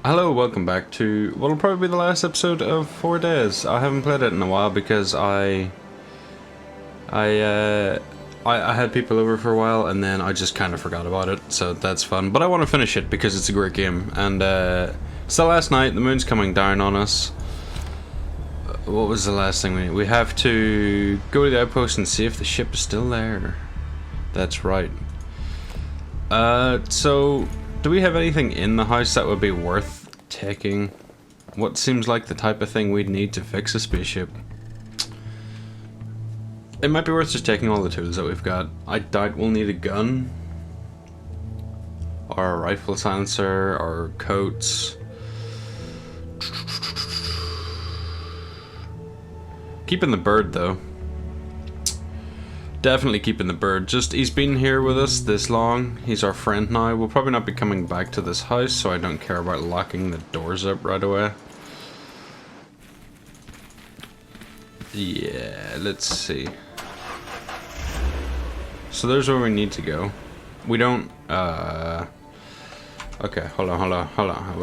Hello, welcome back to what'll probably be the last episode of 4 Days. I haven't played it in a while because I had people over for a while and then I just kind of forgot about it, so that's fun. But I want to finish it because it's a great game, and it's the last night. The moon's coming down on us. What was the last thing we need? We have to go to the outpost and see if the ship is still there. That's right. So do we have anything in the house that would be worth taking? What seems like the type of thing we'd need to fix a spaceship? It might be worth just taking all the tools that we've got. I doubt we'll need a gun, or a rifle silencer, or coats. Keeping the bird though. Definitely keeping the bird. Just, he's been here with us this long. He's our friend now. We'll probably not be coming back to this house, so I don't care about locking the doors up right away. Yeah, let's see. So there's where we need to go. We don't, okay, hold on. Blah, blah,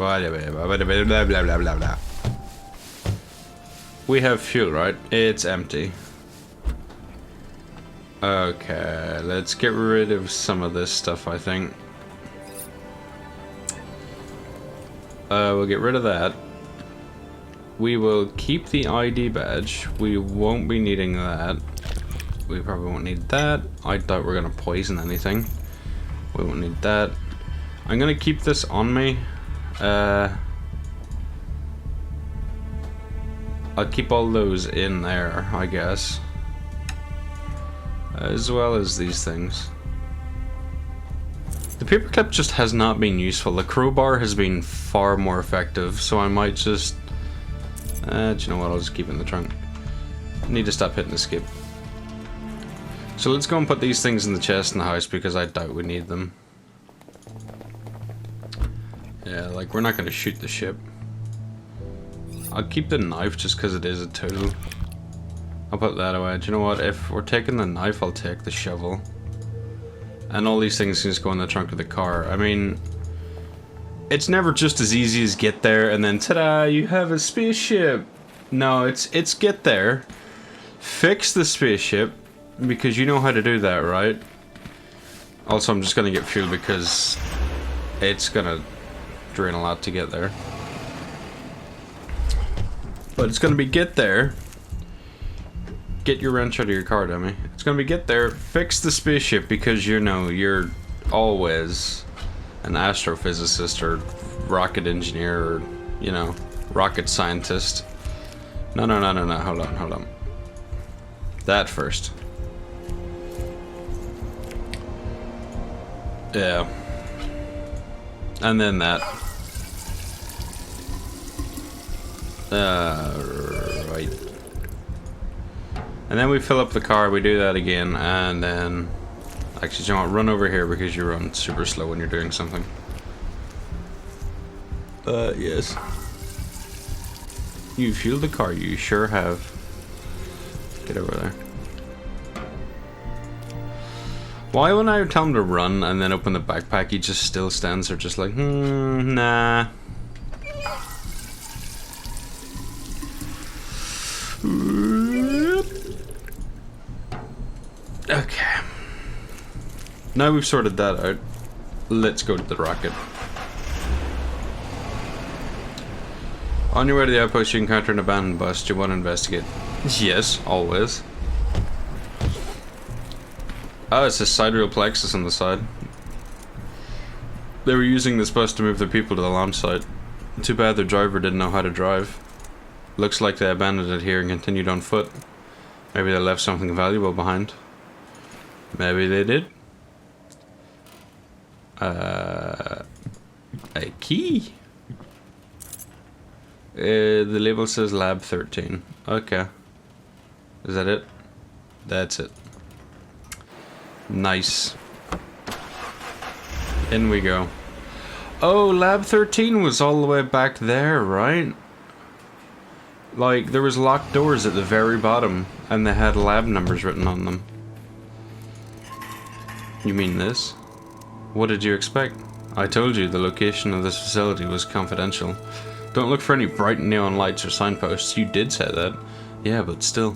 blah. We have fuel, right? It's empty. Okay, let's get rid of some of this stuff, I think. We'll get rid of that. We will keep the ID badge. We won't be needing that. We probably won't need that. I doubt we're gonna poison anything. We won't need that. I'm gonna keep this on me. I'll keep all those in there, I guess. As well as these things. The paperclip just has not been useful. The crowbar has been far more effective, so I might just... do you know what, I'll just keep it in the trunk. I need to stop hitting escape. So let's go and put these things in the chest in the house, because I doubt we need them. Yeah, like, we're not going to shoot the ship. I'll keep the knife just because it is a tool. I'll put that away. Do you know what? If we're taking the knife, I'll take the shovel. And all these things can just go in the trunk of the car. I mean, it's never just as easy as get there and then ta-da, you have a spaceship. No, it's get there, fix the spaceship, because you know how to do that, right? Also, I'm just gonna get fuel because it's gonna drain a lot to get there. But it's gonna be get there. Get your wrench out of your car, dummy. It's gonna be get there, fix the spaceship, because you know you're always an astrophysicist or rocket engineer or, you know, rocket scientist. No, hold on. That first. Yeah. And then that. Right. And then we fill up the car, we do that again, and then... Actually, you know what, run over here because you run super slow when you're doing something. Yes. You fueled the car, you sure have. Get over there. Why when I tell him to run and then open the backpack, he just still stands there just like, nah. Okay. Now we've sorted that out, let's go to the rocket. On your way to the outpost, you encounter an abandoned bus. Do you want to investigate? Yes, always. Oh, it's a sidereal plexus on the side. They were using this bus to move their people to the launch site. Too bad their driver didn't know how to drive. Looks like they abandoned it here and continued on foot. Maybe they left something valuable behind. Maybe they did. A key. The label says Lab 13. Okay. Is that it? That's it. Nice. In we go. Oh, Lab 13 was all the way back there, right? Like, there was locked doors at the very bottom, and they had lab numbers written on them. You mean this? What did you expect? I told you the location of this facility was confidential. Don't look for any bright neon lights or signposts. You did say that. Yeah, but still.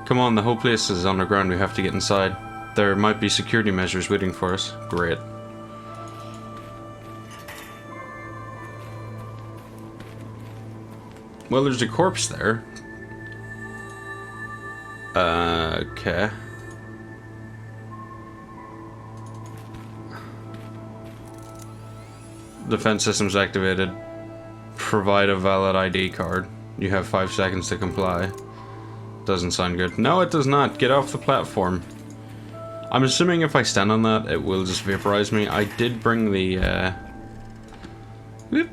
Come on, the whole place is underground. We have to get inside. There might be security measures waiting for us. Great. Well, there's a corpse there. Okay. Defense systems activated. Provide a valid ID card. You have 5 seconds to comply. Doesn't sound good. No, it does not. Get off the platform. I'm assuming if I stand on that, it will just vaporize me. I did bring the, Whoop.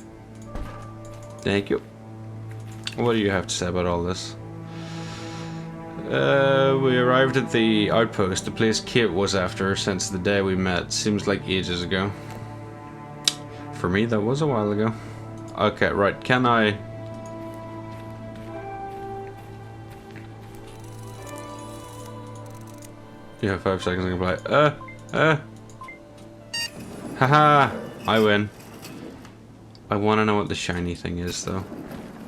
Thank you. What do you have to say about all this? We arrived at the outpost, the place Kate was after since the day we met. Seems like ages ago. For me, that was a while ago. Okay, right. Can I... You have 5 seconds to comply. Haha! I win. I want to know what the shiny thing is, though.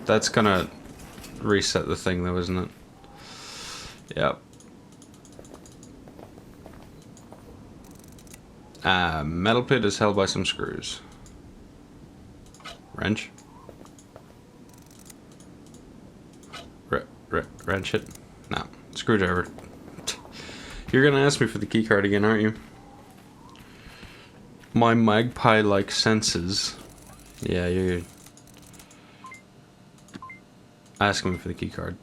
That's gonna reset the thing, though, isn't it? Yep. Metal plate is held by some screws. Wrench? Wrench it? No. Screwdriver. You're gonna ask me for the keycard again, aren't you? My magpie-like senses. Yeah, you're asking me for the keycard.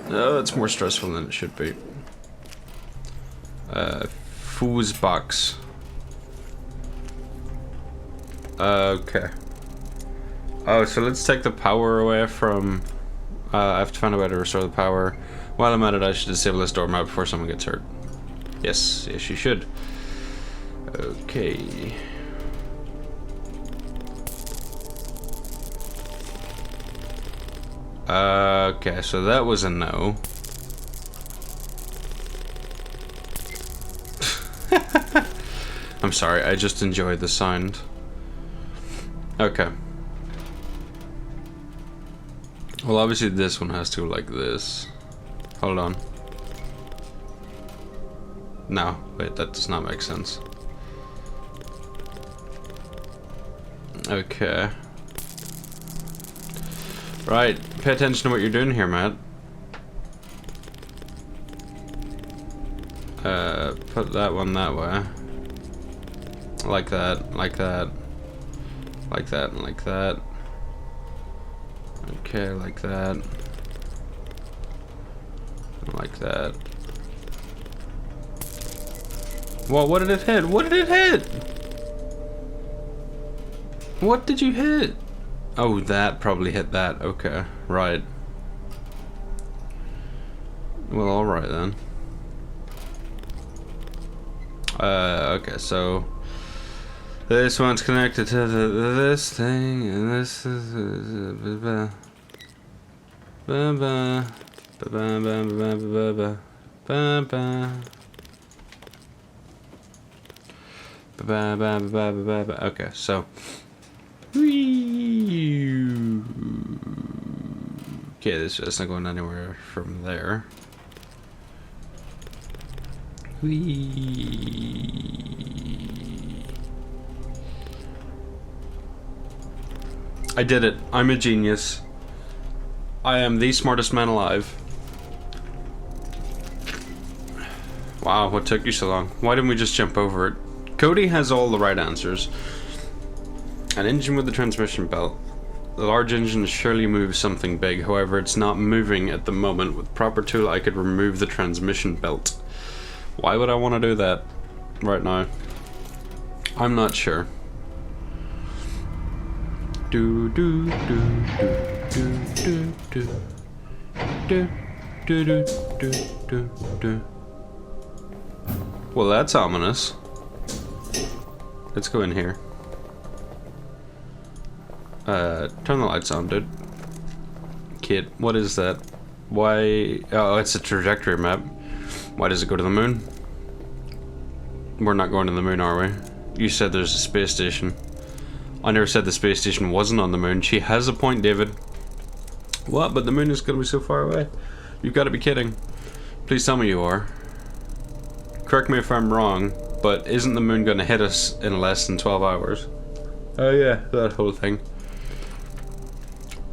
Oh, it's more stressful than it should be. Fuse box. Okay. Oh, so let's take the power away from... I have to find a way to restore the power. While I'm at it, I should disable this door map before someone gets hurt. Yes, yes you should. Okay. Okay, so that was a no. I'm sorry, I just enjoyed the sound. Okay. Well, obviously this one has to go like this. Hold on. No, wait, that does not make sense. Okay. Right, pay attention to what you're doing here, Matt. Put that one that way. Like that, like that. Like that, and like that. Okay, like that. Like that. Well, what did it hit? What did it hit? What did you hit? Oh, that probably hit that. Okay, right. Well, alright then. Okay, so this one's connected to this thing, and this is okay, so okay, this is not going anywhere from there. I did it. I'm a genius. I am the smartest man alive. Wow, what took you so long? Why didn't we just jump over it? Cody has all the right answers. An engine with a transmission belt. The large engine surely moves something big, however it's not moving at the moment. With proper tool I could remove the transmission belt. Why would I want to do that right now? I'm not sure. Do do do do do do do do do do do do. Well, that's ominous. Let's go in here. Turn the lights on, dude. Kid, what is that? Why? Oh, it's a trajectory map. Why does it go to the moon? We're not going to the moon, are we? You said there's a space station. I never said the space station wasn't on the moon. She has a point, David. What? But the moon is going to be so far away. You've got to be kidding. Please tell me you are. Correct me if I'm wrong, but isn't the moon going to hit us in less than 12 hours? Oh yeah, that whole thing.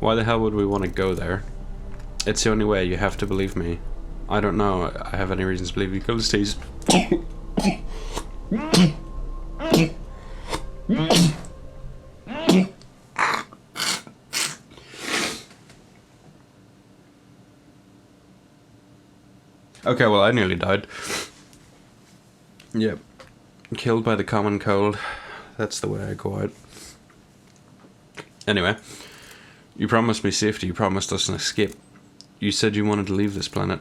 Why the hell would we want to go there? It's the only way. You have to believe me. I don't know. I have any reasons to believe you. Go to stage. Okay, well, I nearly died. Yep. Killed by the common cold. That's the way I go out. Anyway, you promised me safety. You promised us an escape. You said you wanted to leave this planet.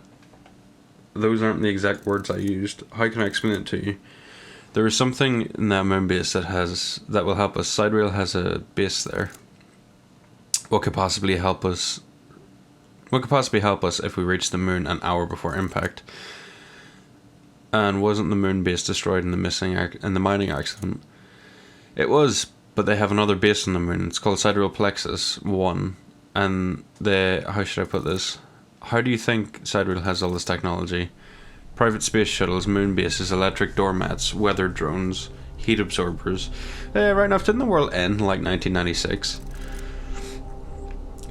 Those aren't the exact words I used. How can I explain it to you? There is something in that moon base that will help us. Sidereal has a base there. What could possibly help us? What could possibly help us if we reach the moon an hour before impact? And wasn't the moon base destroyed in the mining accident? It was, but they have another base on the moon. It's called Sidereal Plexus 1. And how should I put this? How do you think Sidereal has all this technology? Private space shuttles, moon bases, electric doormats, weather drones, heat absorbers. Right enough, didn't the world end in like 1996?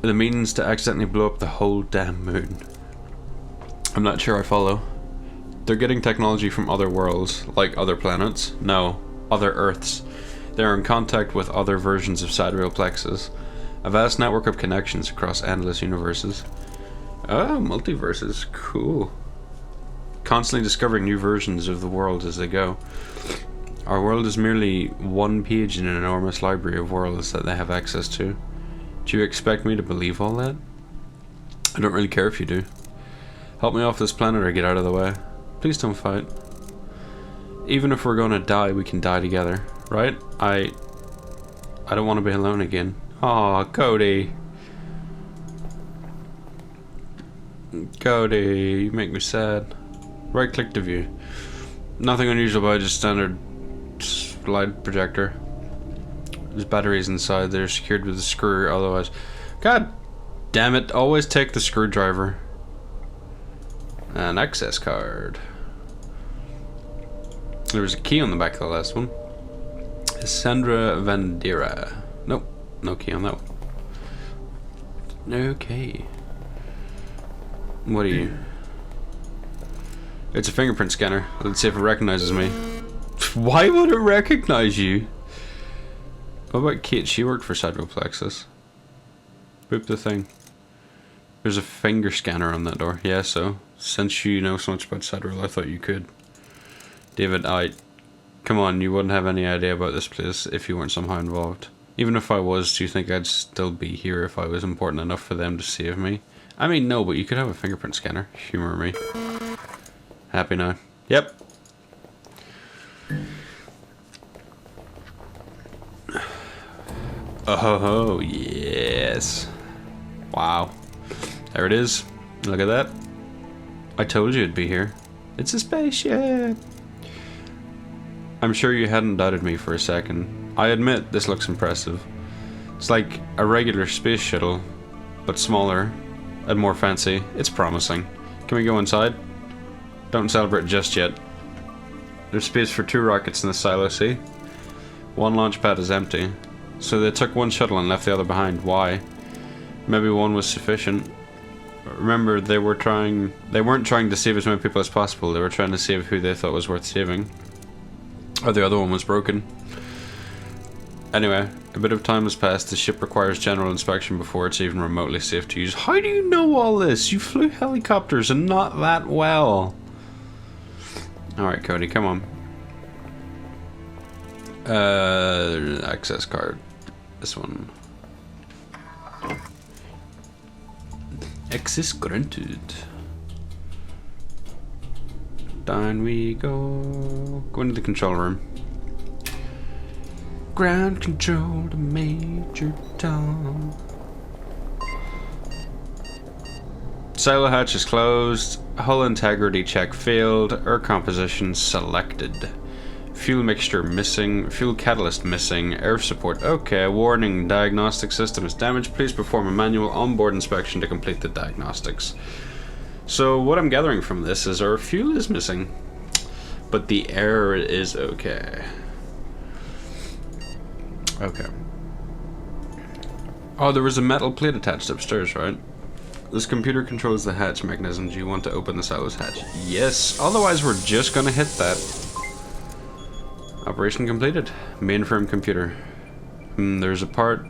The means to accidentally blow up the whole damn moon. I'm not sure I follow. They're getting technology from other worlds, like other planets. No, other Earths. They're in contact with other versions of Sidereal Plexus. A vast network of connections across endless universes. Oh, multiverses. Cool. Constantly discovering new versions of the world as they go. Our world is merely one page in an enormous library of worlds that they have access to. Do you expect me to believe all that? I don't really care if you do. Help me off this planet or get out of the way. Please don't fight. Even if we're gonna die, we can die together, right? I don't want to be alone again. Aw, Cody. Cody, you make me sad. Right click to view. Nothing unusual about just standard slide projector. There's batteries inside. They're secured with a screw, otherwise... God damn it, always take the screwdriver. An access card. There was a key on the back of the last one. Sandra Vandera. Nope, no key on that one. Okay. What are you? It's a fingerprint scanner. Let's see if it recognizes me. Why would it recognize you? What about Kate? She worked for Sidereal Plexus. Boop the thing. There's a finger scanner on that door. Yeah, so since you know so much about Sidereal, I thought you could. David, come on, you wouldn't have any idea about this place if you weren't somehow involved. Even if I was, do you think I'd still be here if I was important enough for them to save me? I mean, no, but you could have a fingerprint scanner. Humor me. Happy now. Yep. Oh, yes. Wow. There it is. Look at that. I told you it'd be here. It's a spaceship. I'm sure you hadn't doubted me for a second. I admit this looks impressive. It's like a regular space shuttle, but smaller and more fancy. It's promising. Can we go inside? Don't celebrate just yet. There's space for 2 rockets in the silo, see? One launch pad is empty. So they took one shuttle and left the other behind. Why? Maybe one was sufficient. Remember, they weren't trying to save as many people as possible. They were trying to save who they thought was worth saving. Or the other one was broken. Anyway, a bit of time has passed. The ship requires general inspection before it's even remotely safe to use. How do you know all this? You flew helicopters and not that well. Alright, Cody, come on. Access card. This one. Access granted. Down we go. Go into the control room. Ground control to Major Tom. Silo hatch is closed. Hull integrity check failed. Composition selected. Fuel mixture missing. Fuel catalyst missing. Air support. Okay, warning. Diagnostic system is damaged. Please perform a manual onboard inspection to complete the diagnostics. So what I'm gathering from this is our fuel is missing, but the air is okay. Okay. Oh, there was a metal plate attached upstairs, right? This computer controls the hatch mechanism. Do you want to open the silos hatch? Yes. Otherwise, we're just gonna hit that. Operation completed. Mainframe computer. There's a part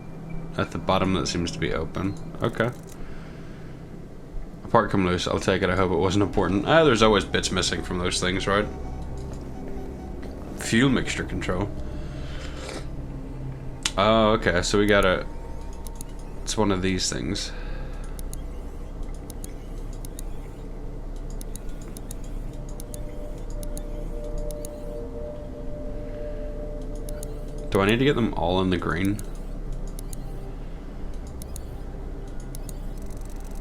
at the bottom that seems to be open. Okay. A part come loose. I'll take it. I hope it wasn't important. There's always bits missing from those things, right? Fuel mixture control. Oh, okay. So we gotta... It's one of these things. Do I need to get them all in the green?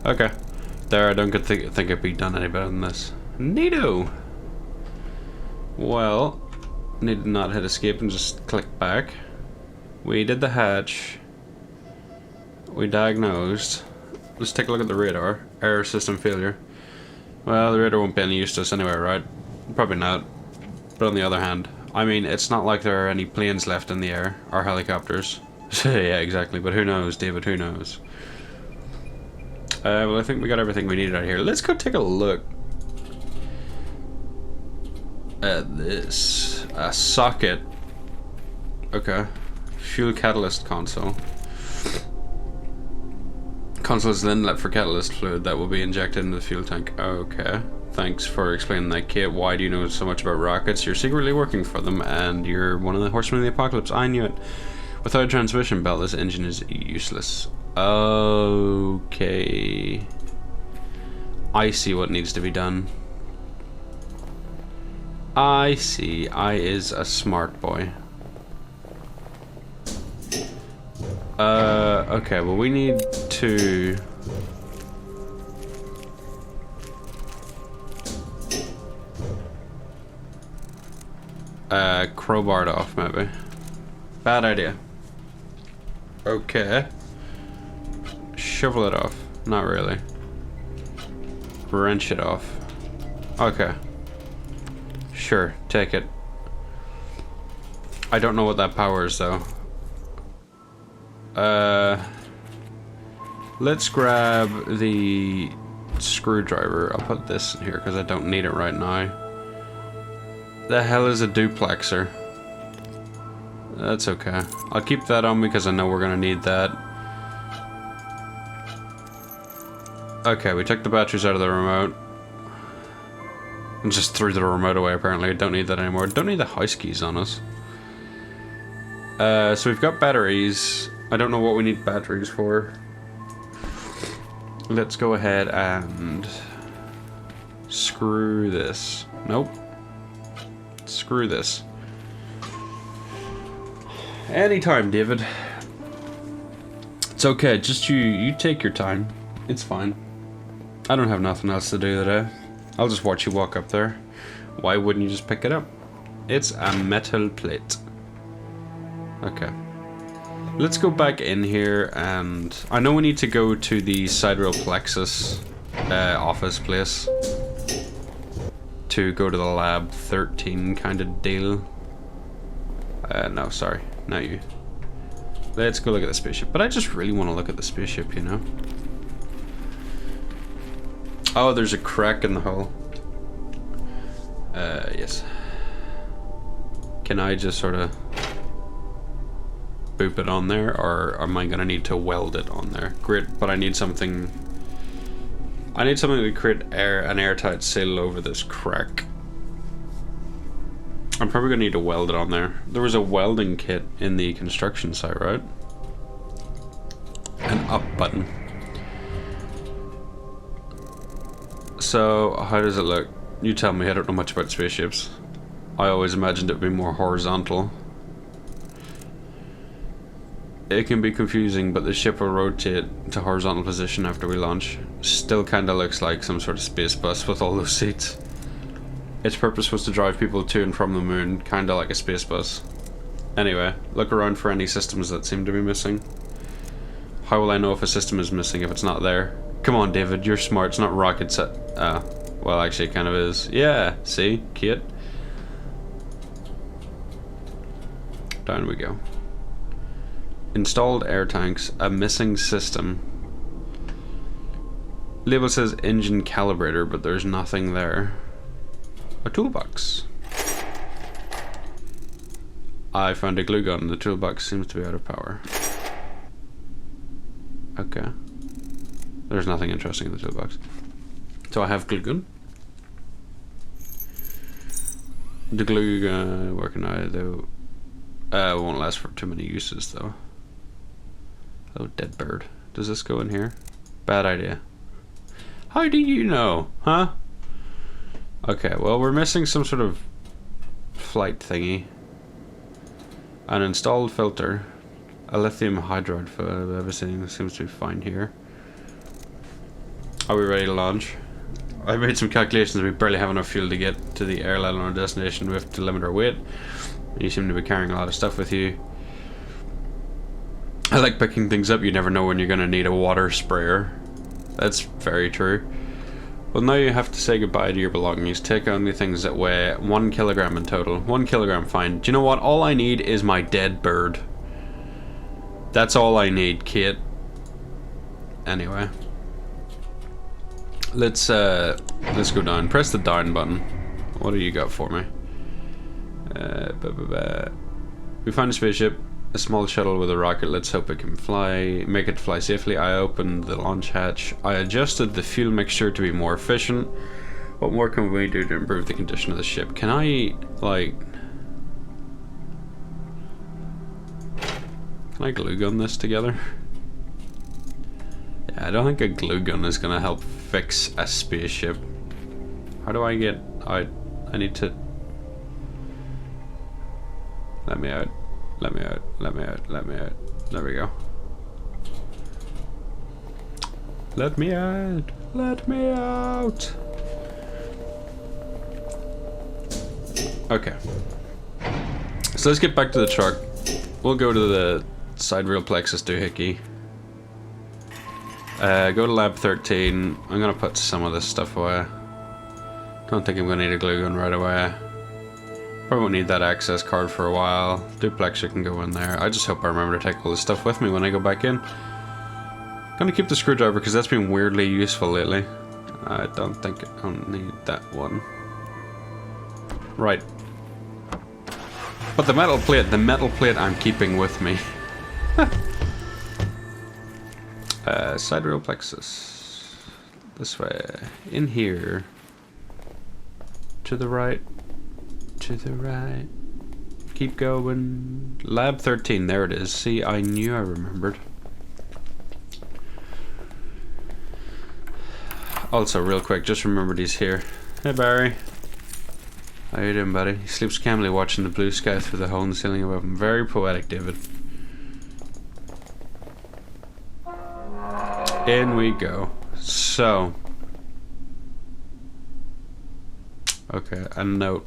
Okay. There, I don't think it'd be done any better than this. Neato! Well, need to not hit escape and just click back. We did the hatch. We diagnosed. Let's take a look at the radar. Error system failure. Well, the radar won't be any use to us anyway, right? Probably not. But on the other hand, I mean, it's not like there are any planes left in the air, or helicopters. Yeah, exactly, but who knows, David, who knows? Well, I think we got everything we needed out here. Let's go take a look at this. A socket. Okay. Fuel catalyst console. Console is the inlet for catalyst fluid that will be injected into the fuel tank. Okay. Thanks for explaining that, Kate. Why do you know so much about rockets? You're secretly working for them, and you're one of the horsemen of the apocalypse. I knew it. Without a transmission belt, this engine is useless. Okay. I see what needs to be done. I see. I is a smart boy. Okay, well we need to... crowbar it off, maybe. Bad idea. Okay. Shovel it off. Not really. Wrench it off. Okay. Sure, take it. I don't know what that power is, though. Let's grab the screwdriver. I'll put this in here because I don't need it right now. The hell is a duplexer? That's okay. I'll keep that on because I know we're gonna need that. Okay, we took the batteries out of the remote. And just threw the remote away, apparently. I don't need that anymore. Don't need the house keys on us. So we've got batteries. I don't know what we need batteries for. Let's go ahead and screw this. Nope. Screw this. Anytime, David. It's okay, just you take your time. It's fine. I don't have nothing else to do today. I'll just watch you walk up there. Why wouldn't you just pick it up? It's a metal plate. Okay. Let's go back in here, and I know we need to go to the sidereal plexus office place to go to the lab 13 kind of deal. No, sorry, not you. Let's go look at the spaceship. But I just really want to look at the spaceship, you know? Oh, there's a crack in the hull. Yes. Can I just sort of boop it on there, or am I gonna need to weld it on there? Great, but I need something. I need something to create an airtight seal over this crack. I'm probably gonna need to weld it on there. There was a welding kit in the construction site, right? An up button. So, how does it look? You tell me, I don't know much about spaceships. I always imagined it would be more horizontal. It can be confusing, but the ship will rotate to horizontal position after we launch. Still kinda looks like some sort of space bus with all those seats. Its purpose was to drive people to and from the moon, kinda like a space bus. Anyway, look around for any systems that seem to be missing. How will I know if a system is missing if it's not there? Come on, David, you're smart. It's not rocket set. Well, actually, it kind of is. Yeah, see? Kate? Down we go. Installed air tanks. A missing system. Label says engine calibrator, but there's nothing there. A toolbox. I found a glue gun. The toolbox seems to be out of power. Okay. There's nothing interesting in the toolbox. So I have glue gun. The glue gun working out though. It won't last for too many uses though. Oh, dead bird. Does this go in here? Bad idea. How do you know? Huh? Okay, well we're missing some sort of flight thingy. An installed filter. A lithium hydride for everything seems to be fine here. Are we ready to launch? I made some calculations. We barely have enough fuel to get to the airline on our destination. We have to limit our weight. You seem to be carrying a lot of stuff with you. I like picking things up. You never know when you're going to need a water sprayer. That's very true. Well, now you have to say goodbye to your belongings. Take only things that weigh 1 kilogram in total. 1 kilogram, fine. Do you know what? All I need is my dead bird. That's all I need, Kate. Anyway. Let's go down. Press the down button. What do you got for me? We found a spaceship, a small shuttle with a rocket. Let's hope it can fly. Make it fly safely. I opened the launch hatch. I adjusted the fuel mixture to be more efficient. What more can we do to improve the condition of the ship? Can I, like... Can I glue gun this together? Yeah, I don't think a glue gun is gonna help fix a spaceship. How do I get out? I need to... Let me out. Let me out. Let me out. Let me out. There we go. Let me out. Let me out. Okay. So let's get back to the truck. We'll go to the side rail plexus doohickey. Go to lab 13. I'm gonna put some of this stuff away. Don't think I'm gonna need a glue gun right away. Probably won't need that access card for a while. Duplexer can go in there. I just hope I remember to take all this stuff with me when I go back in. Gonna keep the screwdriver because that's been weirdly useful lately. I don't think I don't need that one. Right. But the metal plate I'm keeping with me. Side rail plexus. This way. In here. To the right. To the right. Keep going. Lab 13, there it is. See, I knew I remembered. Also, real quick, just remembered he's here. Hey, Barry. How you doing, buddy? He sleeps calmly watching the blue sky through the hole in the ceiling above him. Very poetic, David. In we go. So. Okay, a note.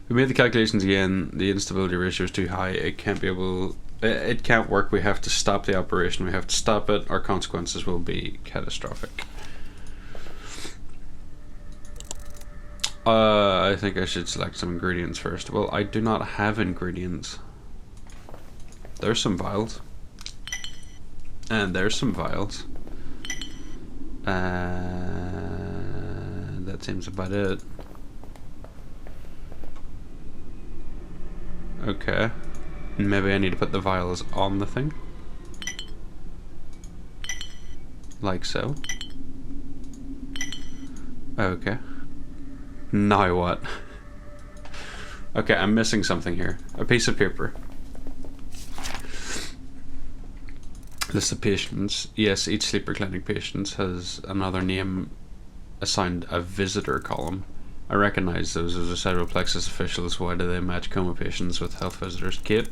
We made the calculations again. The instability ratio is too high. It can't be able... It can't work. We have to stop the operation. We have to stop it. Our consequences will be catastrophic. I think I should select some ingredients first. Well, I do not have ingredients. There's some vials. And there's some vials. That seems about it. Okay. Maybe I need to put the vials on the thing. Like so. Okay. Now what? Okay, I'm missing something here. A piece of paper. List of patients. Yes, each sleeper clinic patient has another name assigned a visitor column. I recognize those as a cerebral plexus officials. Why do they match coma patients with health visitors? Kate,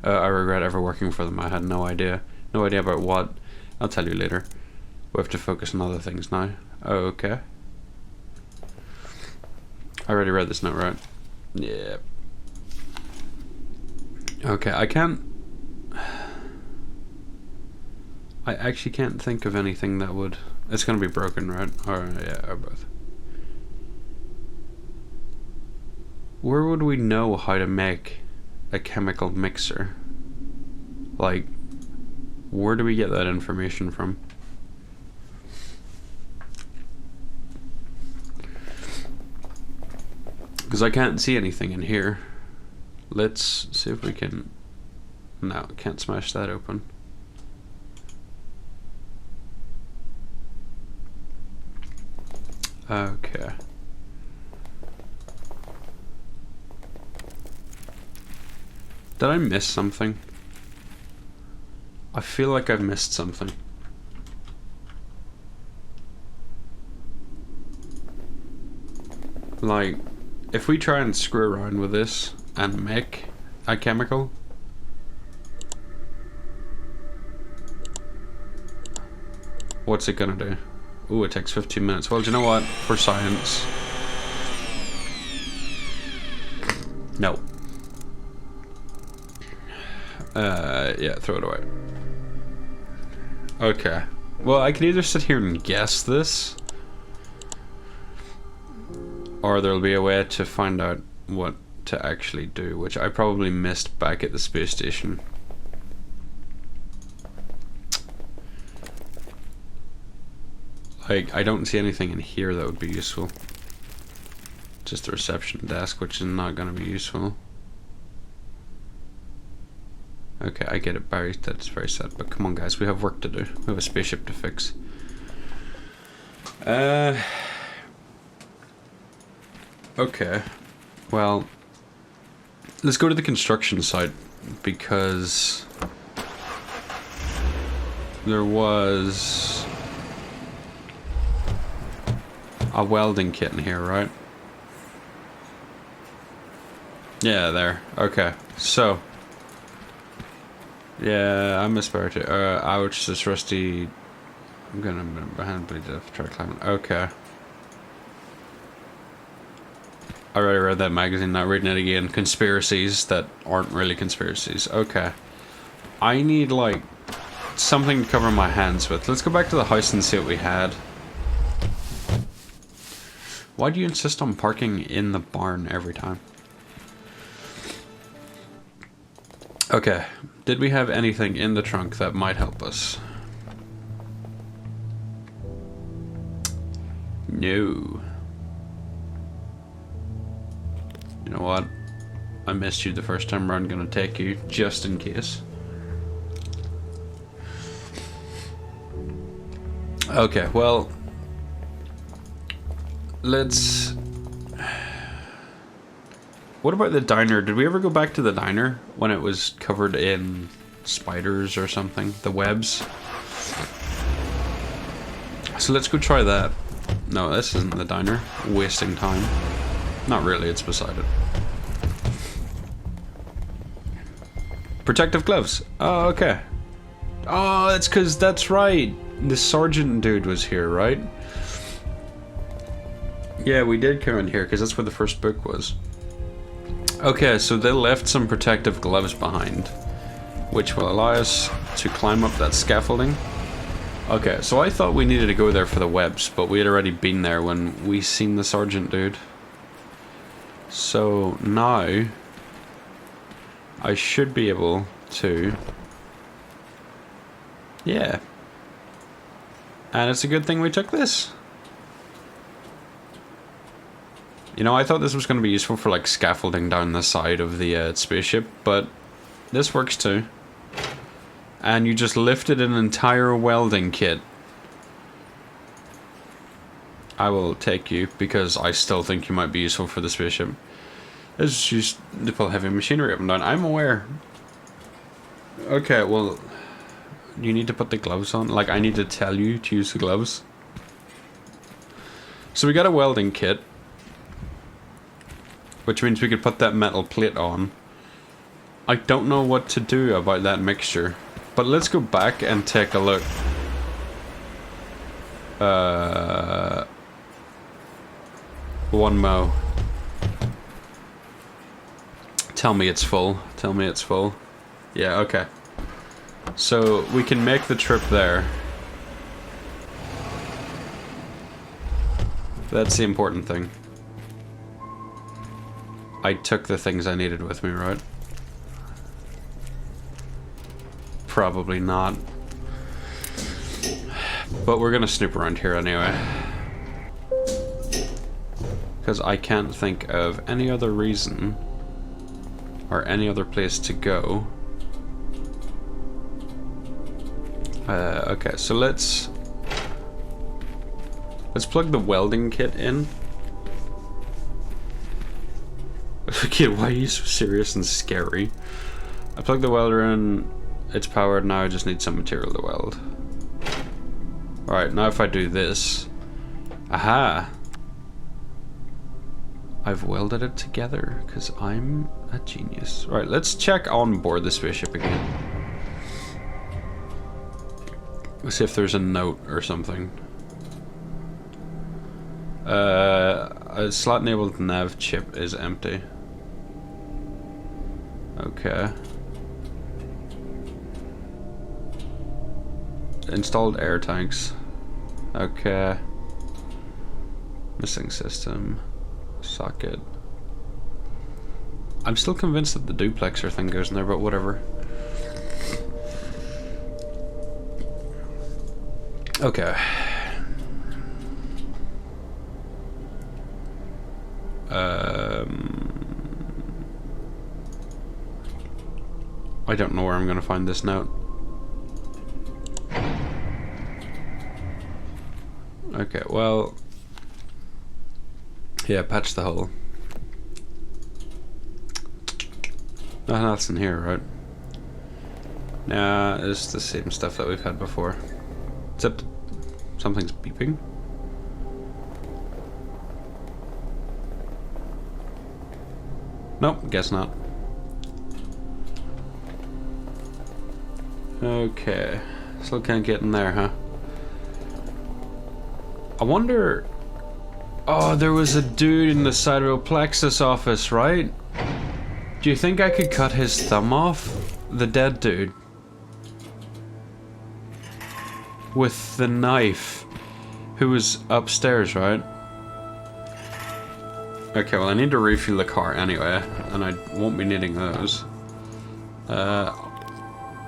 I regret ever working for them. I had no idea. No idea about what. I'll tell you later. We have to focus on other things now. Okay. I already read this note, right? Yeah. Okay, I can't... I actually can't think of anything that would... It's gonna be broken, right? Or, yeah, or both. Where would we know how to make a chemical mixer? Like, where do we get that information from? Because I can't see anything in here. Let's see if we can... No, can't smash that open. Okay. Did I miss something? I feel like I've missed something. Like, if we try and screw around with this and make a chemical, what's it gonna do? Ooh, it takes 15 minutes. Well, do you know what? For science. No. Yeah, throw it away. Okay. Well, I could either sit here and guess this, or there'll be a way to find out what to actually do, which I probably missed back at the space station. Like, I don't see anything in here that would be useful. Just the reception desk, which is not going to be useful. Okay, I get it, Barry. That's very sad. But come on, guys. We have work to do. We have a spaceship to fix. Okay. Well, let's go to the construction site, because there was a welding kit in here, right? Yeah, there. Okay, so yeah, I missed Barry too. Ouch, this rusty. I'm gonna behind bleed to try climbing. Okay. I already read that magazine, not reading it again. Conspiracies that aren't really conspiracies. Okay. I need, like, something to cover my hands with. Let's go back to the house and see what we had. Why do you insist on parking in the barn every time? Okay. Did we have anything in the trunk that might help us? No. You know what? I missed you the first time around. Gonna take you just in case. Okay, well, let's... What about the diner? Did we ever go back to the diner when it was covered in spiders or something? The webs? So let's go try that. No, this isn't the diner. Wasting time. Not really, it's beside it. Protective gloves. Oh, okay. Oh, it's because that's right. The sergeant dude was here, right? Yeah, we did come in here because that's where the first book was. Okay, so they left some protective gloves behind, which will allow us to climb up that scaffolding. Okay, so I thought we needed to go there for the webs, but we had already been there when we seen the sergeant dude. So now I should be able to... Yeah. And it's a good thing we took this. You know, I thought this was going to be useful for like scaffolding down the side of the spaceship, but this works too. And you just lifted an entire welding kit. I will take you because I still think you might be useful for the spaceship. It's just to pull heavy machinery up and down. I'm aware. Okay, well, you need to put the gloves on. Like, I need to tell you to use the gloves. So we got a welding kit, which means we could put that metal plate on. I don't know what to do about that mixture, but let's go back and take a look. One mo. Tell me it's full. Tell me it's full. Yeah, okay. So we can make the trip there. That's the important thing. I took the things I needed with me, right? Probably not. But we're gonna snoop around here anyway. Because I can't think of any other reason or any other place to go. Okay, so let's plug the welding kit in. Okay, why are you so serious and scary? I plugged the welder in, it's powered, now I just need some material to weld. Alright, now if I do this... Aha! I've welded it together, because I'm a genius. Right, let's check on board the spaceship again. Let's see if there's a note or something. A slot-enabled nav chip is empty. Okay. Installed air tanks. Okay. Missing system. Socket. I'm still convinced that the duplexer thing goes in there, but whatever. Okay. I don't know where I'm gonna find this note. Okay, well... Yeah, patch the hole. Nothing else in here, right? Nah, it's the same stuff that we've had before. Except something's beeping. Nope, guess not. Okay, still can't get in there, huh? I wonder... Oh, there was a dude in the Cytoplexus office, right? Do you think I could cut his thumb off? The dead dude. With the knife. Who was upstairs, right? Okay, well I need to refuel the car anyway, and I won't be needing those.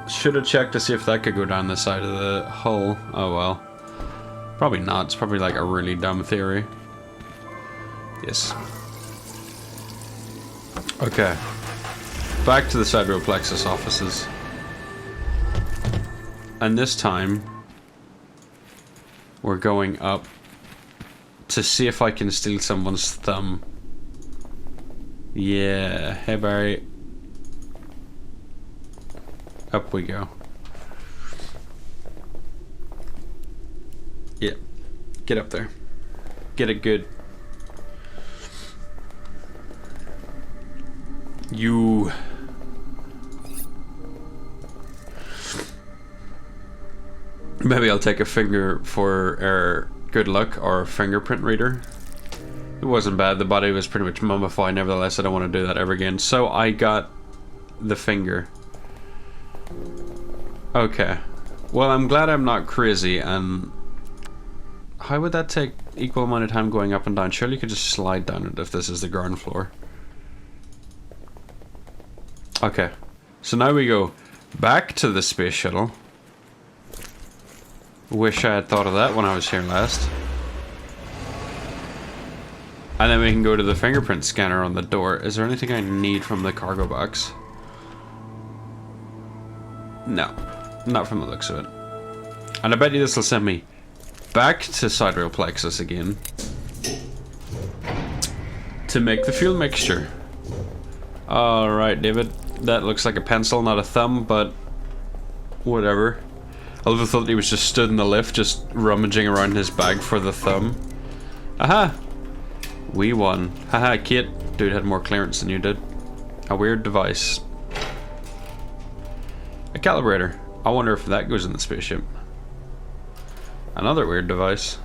Should have checked to see if that could go down the side of the hull. Oh well. Probably not, it's probably like a really dumb theory. Yes. Okay. Back to the Cytoplexus offices. And this time, we're going up to see if I can steal someone's thumb. Yeah. Hey Barry. Up we go. Yeah. Get up there. Get it good. You... Maybe I'll take a finger for good luck or fingerprint reader. It wasn't bad, the body was pretty much mummified, nevertheless I don't want to do that ever again. So I got the finger. Okay. Well, I'm glad I'm not crazy, and... How would that take equal amount of time going up and down? Surely you could just slide down it if this is the ground floor. Okay. So now we go back to the space shuttle. Wish I had thought of that when I was here last. And then we can go to the fingerprint scanner on the door. Is there anything I need from the cargo box? No. Not from the looks of it. And I bet you this will send me back to Cytoplexus again. To make the fuel mixture. Alright, David. That looks like a pencil, not a thumb, but... whatever. I would have thought he was just stood in the lift, just rummaging around his bag for the thumb. Aha! We won. Haha, Kate. Dude had more clearance than you did. A weird device. A calibrator. I wonder if that goes in the spaceship. Another weird device.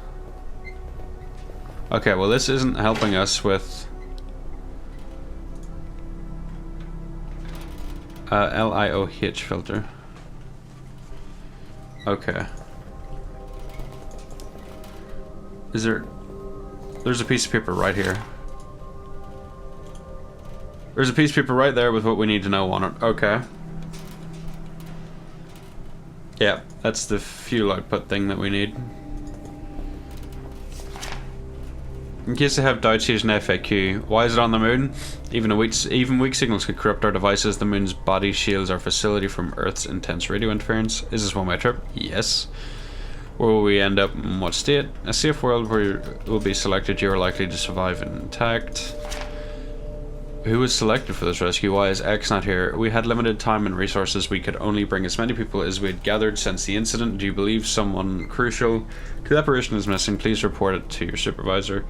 Okay, well this isn't helping us with... LIOH filter. Okay. Is there... There's a piece of paper right here. There's a piece of paper right there with what we need to know on it. Okay. Yeah, that's the fuel output thing that we need. In case they have doubts, here's an FAQ. Why is it on the moon? Even weak signals could corrupt our devices. The moon's body shields our facility from Earth's intense radio interference. Is this one-way trip? Yes. Where will we end up? In what state? A safe world where you will be selected. You are likely to survive intact. Who was selected for this rescue? Why is X not here? We had limited time and resources. We could only bring as many people as we had gathered since the incident. Do you believe someone crucial to the operation is missing? Please report it to your supervisor.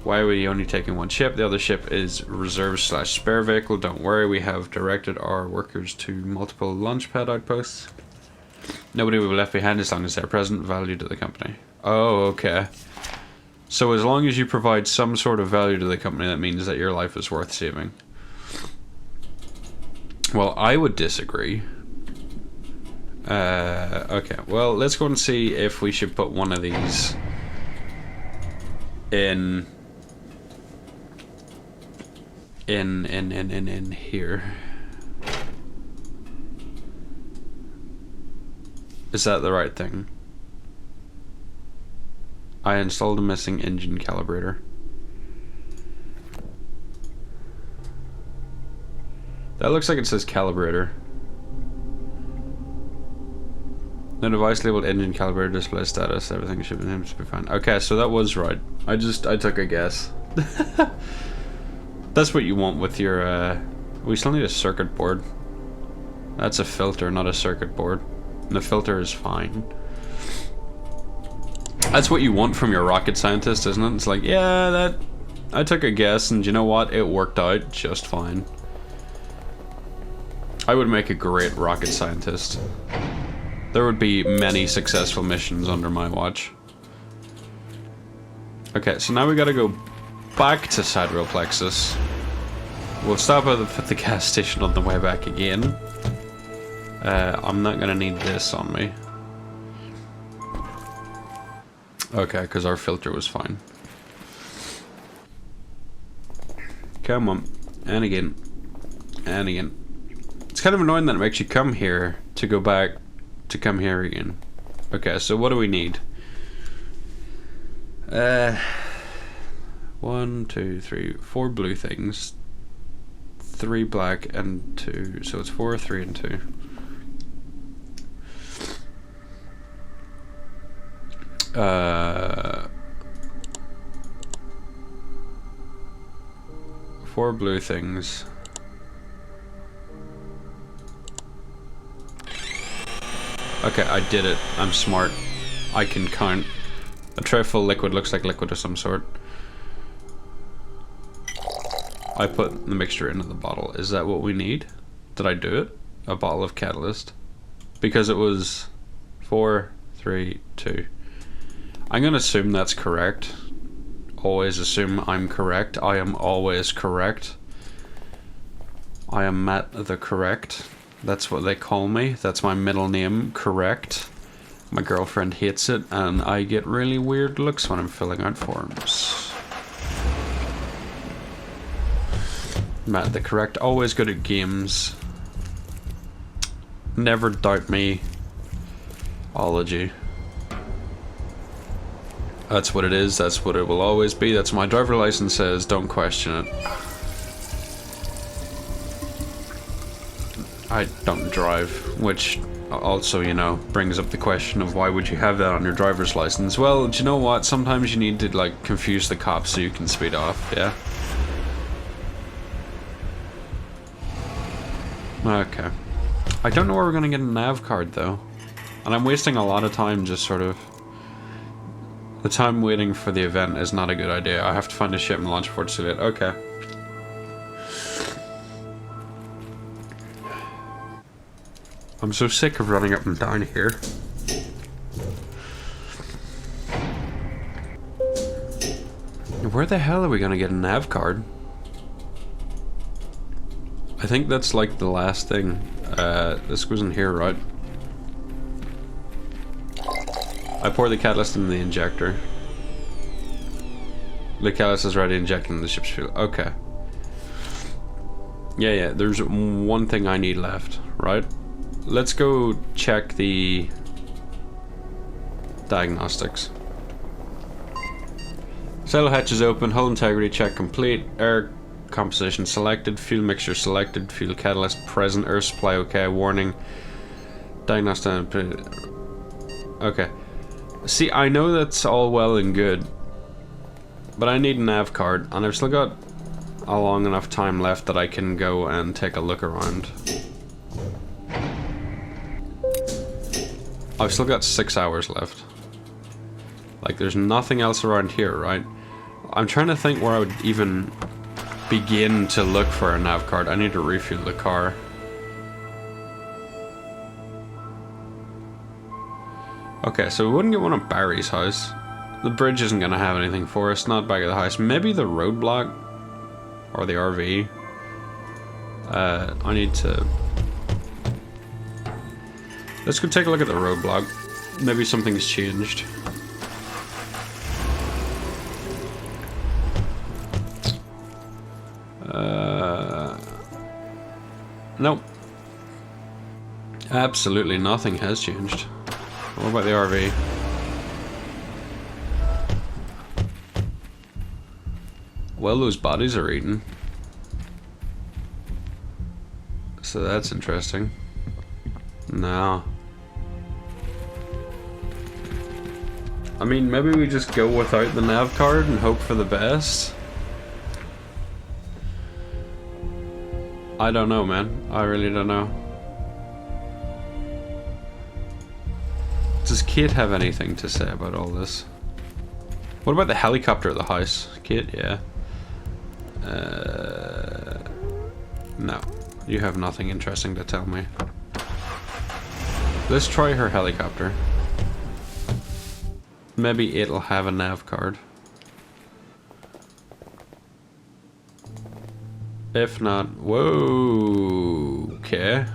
Why are we only taking one ship? The other ship is reserve/spare vehicle. Don't worry, we have directed our workers to multiple launch pad outposts. Nobody will be left behind as long as they're present. Value to the company. Oh, okay. So as long as you provide some sort of value to the company, that means that your life is worth saving. Well, I would disagree. Okay, well, let's go and see if we should put one of these in here. Is that the right thing? I installed a missing engine calibrator. That looks like it says calibrator. The device labeled engine calibrator display status. Everything should be fine. Okay, so that was right. I took a guess. That's what you want with your, we still need a circuit board. That's a filter, not a circuit board. And the filter is fine. That's what you want from your rocket scientist, isn't it? It's like, yeah, I took a guess, and you know what? It worked out just fine. I would make a great rocket scientist. There would be many successful missions under my watch. Okay, so now we gotta go back to Sidereal Plexus. We'll stop at the gas station on the way back again. I'm not gonna need this on me. Okay, because our filter was fine. Come on. And again. And again. It's kind of annoying that it makes you come here to go back to come here again. Okay, so what do we need? 1, 2, 3, 4 blue things. 3 black and 2. So it's 4, 3, and 2. Four blue things. Okay, I did it. I'm smart. I can count. A tray full liquid looks like liquid of some sort. I put the mixture into the bottle. Is that what we need? Did I do it? A bottle of catalyst. Because it was 4, 3, 2. I'm gonna assume that's correct. Always assume I'm correct. I am always correct. I am Matt the Correct. That's what they call me. That's my middle name, Correct. My girlfriend hates it, and I get really weird looks when I'm filling out forms. Matt the Correct, always good at games. Never doubt me. Ology. That's what it is, that's what it will always be. That's what my driver license says, don't question it. I don't drive, which also, you know, brings up the question of why would you have that on your driver's license? Well, do you know what? Sometimes you need to, like, confuse the cops so you can speed off, yeah? Okay. I don't know where we're gonna get a nav card, though. And I'm wasting a lot of time just sort of... The time waiting for the event is not a good idea. I have to find a ship and launch before it's too late. Okay. I'm so sick of running up and down here. Where the hell are we gonna get a nav card? I think that's like the last thing. This goes in here, right? I pour the catalyst in the injector. The catalyst is ready injecting the ship's fuel. Okay. Yeah, there's one thing I need left, right? Let's go check the diagnostics. Sail hatch is open, hull integrity check complete, air composition selected, fuel mixture selected, fuel catalyst present, air supply okay, warning, diagnostic. Okay. See, I know that's all well and good, but I need a nav card, and I've still got a long enough time left that I can go and take a look around. I've still got 6 hours left. Like, there's nothing else around here, right? I'm trying to think where I would even begin to look for a nav card. I need to refuel the car. Okay, so we wouldn't get one at Barry's house. The bridge isn't going to have anything for us, not back at the house. Maybe the roadblock? Or the RV? I need to... Let's go take a look at the roadblock. Maybe something's changed. Nope. Absolutely nothing has changed. What about the RV? Well, those bodies are eaten. So that's interesting. No. I mean, maybe we just go without the nav card and hope for the best. I don't know, man. I really don't know. Does Kate have anything to say about all this? What about the helicopter at the house? Kate, yeah. No. You have nothing interesting to tell me. Let's try her helicopter. Maybe it'll have a nav card. If not, whoa, okay.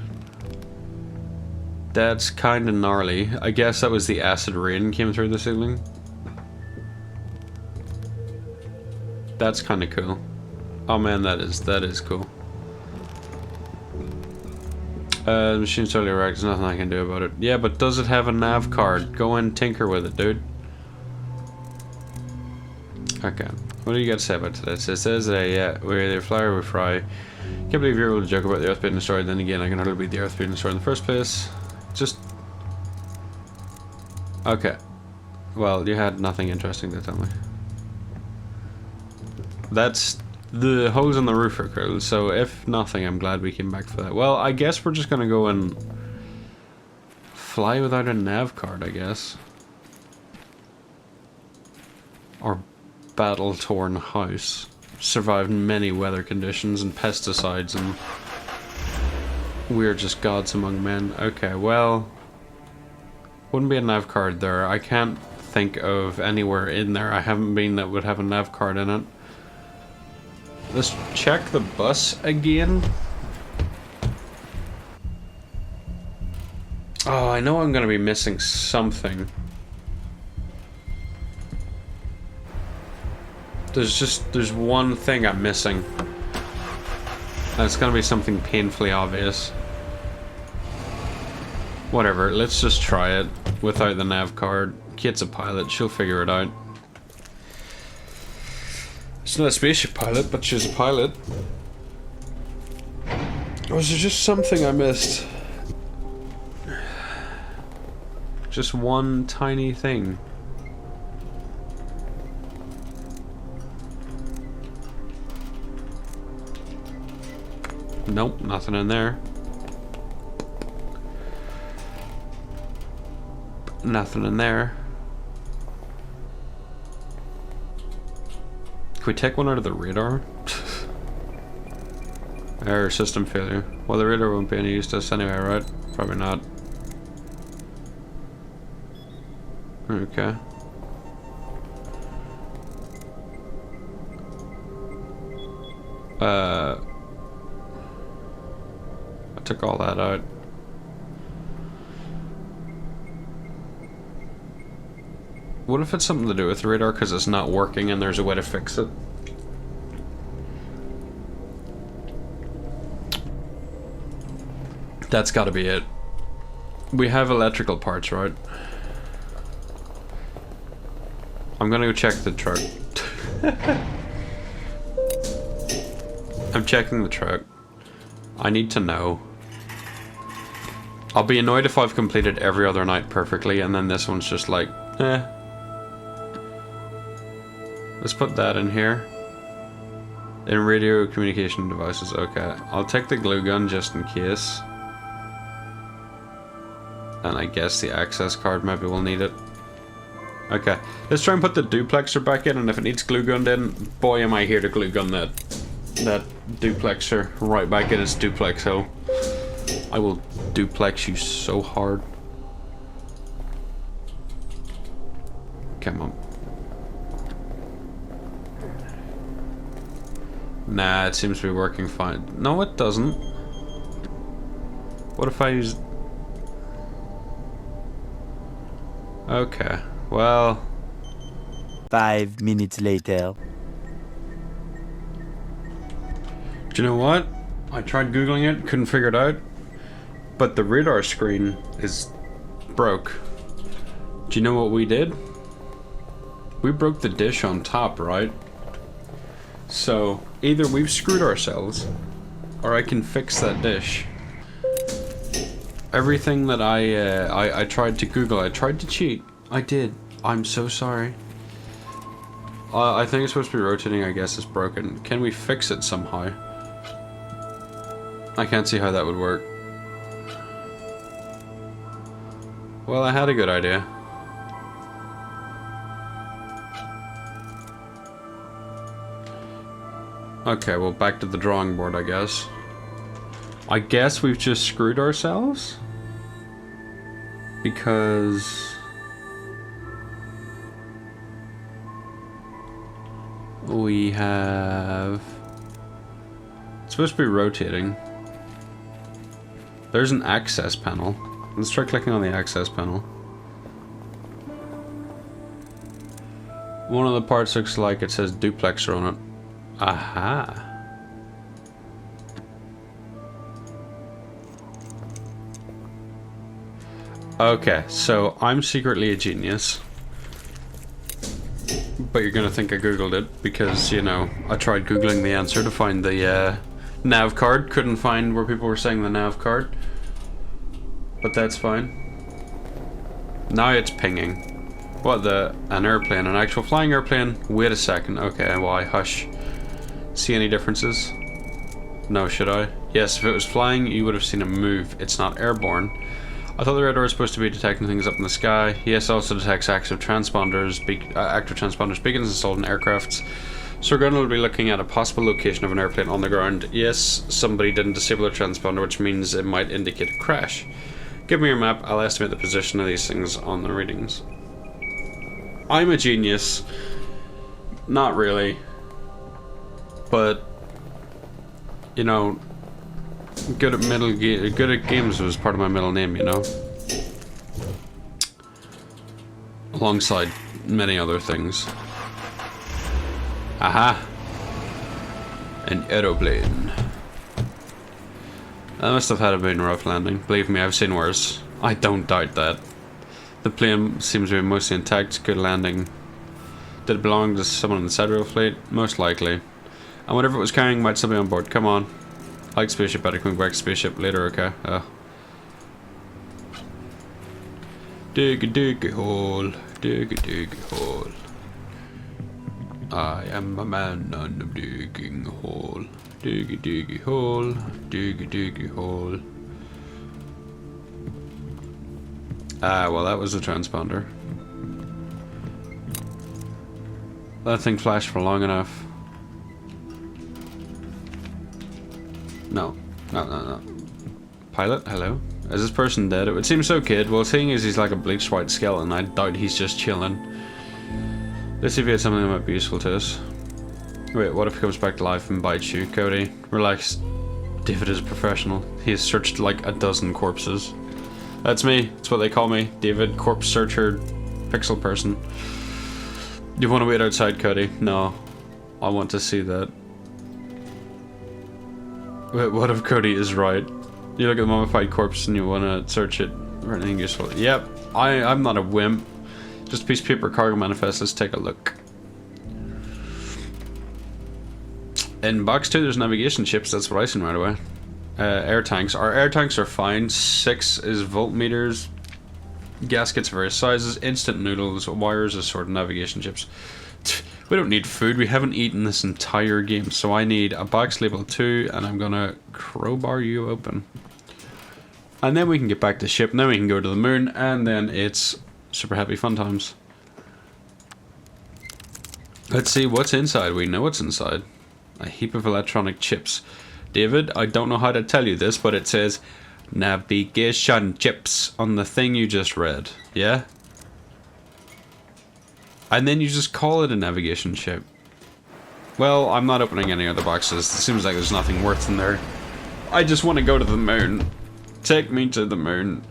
That's kind of gnarly. I guess that was the acid rain came through the ceiling. That's kind of cool. Oh man, that is cool. The machine's totally wrecked. There's nothing I can do about it. Yeah, but does it have a nav card? Go and tinker with it, dude. Okay. What do you got to say about this? It says that, yeah, we either fly or we fry. Can't believe you're able to joke about the Earth being destroyed. Then again, I can hardly believe the Earth being destroyed in the first place. Just... Okay. Well, you had nothing interesting to tell me. That's... The holes on the roof are cool, so if nothing, I'm glad we came back for that. Well, I guess we're just gonna go and... fly without a nav card, I guess. Or... battle-torn house. Survived many weather conditions and pesticides, and we're just gods among men. Okay, well, wouldn't be a nav card there. I can't think of anywhere in there I haven't been that would have a nav card in it. Let's check the bus again. Oh, I know I'm gonna be missing something. There's one thing I'm missing. And it's gonna be something painfully obvious. Whatever, let's just try it without the nav card. Kate's a pilot, she'll figure it out. She's not a spaceship pilot, but she's a pilot. Or is there just something I missed? Just one tiny thing. Nope, nothing in there. Nothing in there. Can we take one out of the radar? Error, system failure. Well, the radar won't be any use to us anyway, right? Probably not. Okay. took all that out. What if it's something to do with the radar because it's not working and there's a way to fix it? That's gotta be it. We have electrical parts, right? I'm gonna go check the truck. I'm checking the truck. I need to know. I'll be annoyed if I've completed every other night perfectly and then this one's just like, eh. Let's put that in here. In radio communication devices, okay. I'll take the glue gun just in case. And I guess the access card, maybe we'll need it. Okay, let's try and put the duplexer back in, and if it needs glue gunned in, boy am I here to glue gun that duplexer right back in its duplex hole. I will duplex you so hard. Come on. Nah, it seems to be working fine. No, it doesn't. What if I use... Okay, well... 5 minutes later. Do you know what? I tried Googling it, couldn't figure it out. But the radar screen is broke. Do you know what we did? We broke the dish on top, right? So, either we've screwed ourselves, or I can fix that dish. Everything that I tried to Google, I tried to cheat. I did. I'm so sorry. I think it's supposed to be rotating, I guess it's broken. Can we fix it somehow? I can't see how that would work. Well, I had a good idea. Okay, well, back to the drawing board, I guess. I guess we've just screwed ourselves? Because... we have... It's supposed to be rotating. There's an access panel. Let's try clicking on the access panel. One of the parts looks like it says duplexer on it. Aha. Okay, so I'm secretly a genius. But you're gonna think I googled it because, you know, I tried googling the answer to find the nav card. Couldn't find where people were saying the nav card. But that's fine. Now it's pinging. What, an airplane? An actual flying airplane? Wait a second. Okay, why? Hush. See any differences? No, should I? Yes, if it was flying, you would have seen it move. It's not airborne. I thought the radar was supposed to be detecting things up in the sky. Yes, it also detects active transponders, beacons installed in aircrafts. So we're going to be looking at a possible location of an airplane on the ground. Yes, somebody didn't disable a transponder, which means it might indicate a crash. Give me your map, I'll estimate the position of these things on the readings. I'm a genius. Not really. But, you know, good at games was part of my middle name, you know? Alongside many other things. Aha! An aeroplane. That must have had a been rough landing. Believe me, I've seen worse. I don't doubt that. The plane seems to be mostly intact, good landing. Did it belong to someone in the Federal fleet? Most likely. And whatever it was carrying might still be on board. Come on. I like spaceship, better come back to spaceship later, okay? Diggy hole, diggy hole. I am a man on the digging hole. Diggy hole, diggy hole. Ah, well, that was a transponder. That thing flashed for long enough. No. Pilot, hello? Is this person dead? It would seem so, kid. Well, seeing as he's like a bleached white skeleton, I doubt he's just chilling. Let's see if he had something that might be useful to us. Wait, what if he comes back to life and bites you? Cody, relax. David is a professional. He has searched like a dozen corpses. That's me. That's what they call me. David, corpse searcher, pixel person. You want to wait outside, Cody? No. I want to see that. Wait, what if Cody is right? You look at the mummified corpse and you want to search it for anything useful. Yep. I'm not a wimp. Just a piece of paper, cargo manifest. Let's take a look. In box 2 there's navigation chips, that's what I seen right away. Air tanks. Our air tanks are fine. 6 is voltmeters. Gaskets of various sizes. Instant noodles. Wires, assorted navigation chips. We don't need food. We haven't eaten this entire game. So I need a box label 2 and I'm gonna crowbar you open. And then we can get back to ship. And then we can go to the moon and then it's super happy fun times. Let's see what's inside. We know what's inside. A heap of electronic chips. David, I don't know how to tell you this, but it says navigation chips on the thing you just read. Yeah? And then you just call it a navigation chip. Well, I'm not opening any other boxes. It seems like there's nothing worth in there. I just want to go to the moon. Take me to the moon.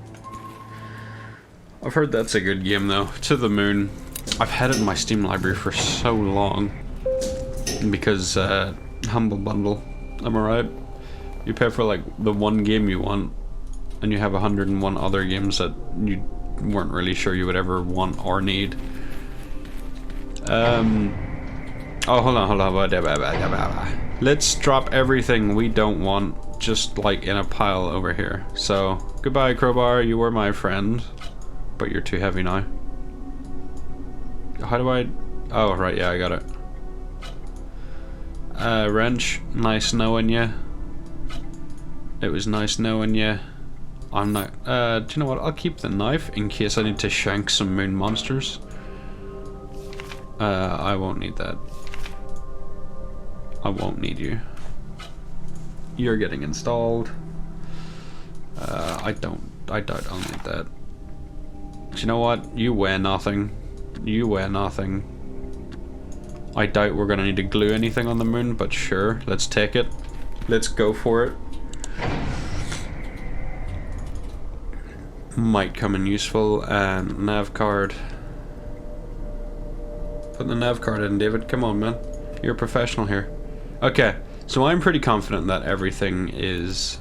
I've heard that's a good game though. To the moon. I've had it in my Steam library for so long. Because, Humble Bundle, am I right? You pay for like the one game you want, and you have 101 other games that you weren't really sure you would ever want or need. Oh, hold on. Let's drop everything we don't want, just like in a pile over here. So, goodbye crowbar, you were my friend, but you're too heavy now. How do I... Oh, right, yeah, I got it. Wrench, nice knowing you. It was nice knowing you. I'm not, do you know what, I'll keep the knife in case I need to shank some moon monsters. I won't need that. I won't need you. You're getting installed. I doubt I'll need that. Do you know what, you weigh nothing. You weigh nothing. I doubt we're gonna need to glue anything on the moon, but sure, let's take it. Let's go for it. Might come in useful, and nav card. Put the nav card in, David. Come on, man. You're a professional here. Okay, so I'm pretty confident that everything is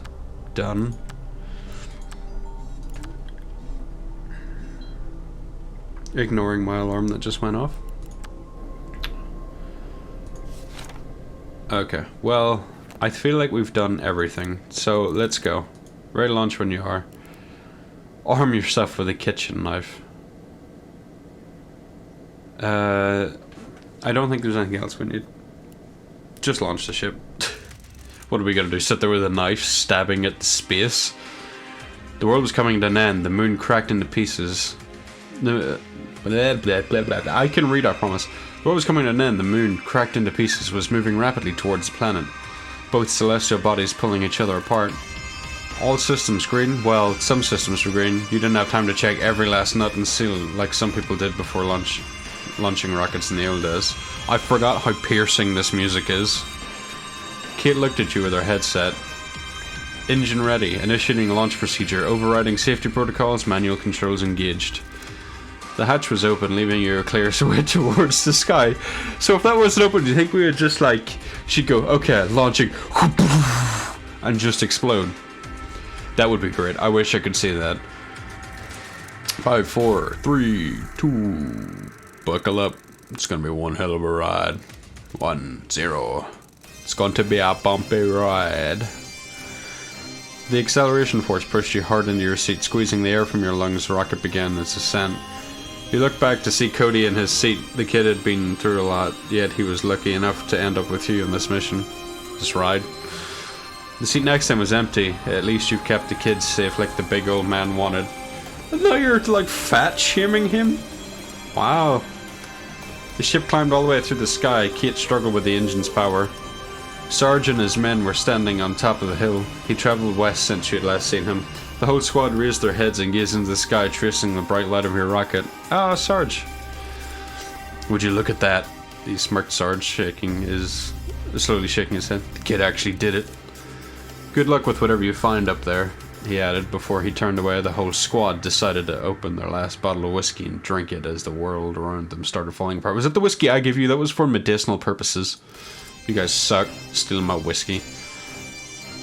done. Ignoring my alarm that just went off. Okay, well, I feel like we've done everything, so let's go. Ready to launch when you are. Arm yourself with a kitchen knife. I don't think there's anything else we need. Just launch the ship. What are we gonna do? Sit there with a knife, stabbing at the space? The world was coming to an end. The moon cracked into pieces. I can read, I promise. The world was coming to an end. The moon, cracked into pieces, was moving rapidly towards the planet. Both celestial bodies pulling each other apart. All systems green? Well, some systems were green. You didn't have time to check every last nut and seal like some people did before launching rockets in the old days. I forgot how piercing this music is. Kate looked at you with her headset. Engine ready. Initiating launch procedure. Overriding safety protocols. Manual controls engaged. The hatch was open, leaving you a clear way towards the sky. So if that wasn't open, do you think we would just like... She'd go, okay, launching... And just explode. That would be great. I wish I could see that. 5, 4, 3, 2... Buckle up. It's gonna be one hell of a ride. 1, 0. It's going to be a bumpy ride. The acceleration force pushed you hard into your seat, squeezing the air from your lungs. The rocket began its ascent. You look back to see Cody in his seat. The kid had been through a lot, yet he was lucky enough to end up with you on this mission. This ride. The seat next to him was empty. At least you've kept the kids safe like the big old man wanted. And now you're like fat shaming him? Wow. The ship climbed all the way through the sky. Kate struggled with the engine's power. Sarge and his men were standing on top of the hill. He travelled west since you had last seen him. The whole squad raised their heads and gazed into the sky, tracing the bright light of your rocket. Ah, Sarge. Would you look at that? He smirked, Sarge, slowly shaking his head. The kid actually did it. Good luck with whatever you find up there, he added before he turned away. The whole squad decided to open their last bottle of whiskey and drink it as the world around them started falling apart. Was it the whiskey I gave you? That was for medicinal purposes. You guys suck, stealing my whiskey.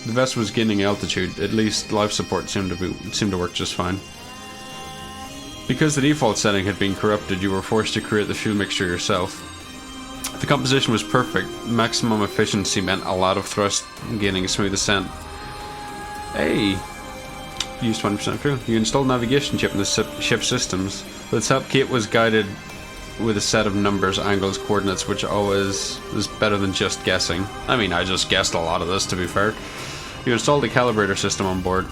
The vessel was gaining altitude. At least life support seemed to work just fine. Because the default setting had been corrupted, you were forced to create the fuel mixture yourself. The composition was perfect. Maximum efficiency meant a lot of thrust, gaining a smooth ascent. Hey! Used 20% fuel. You installed navigation chip in the ship systems. With its help, Kate was guided with a set of numbers, angles, coordinates, which always was better than just guessing. I mean, I just guessed a lot of this, to be fair. You installed a calibrator system on board.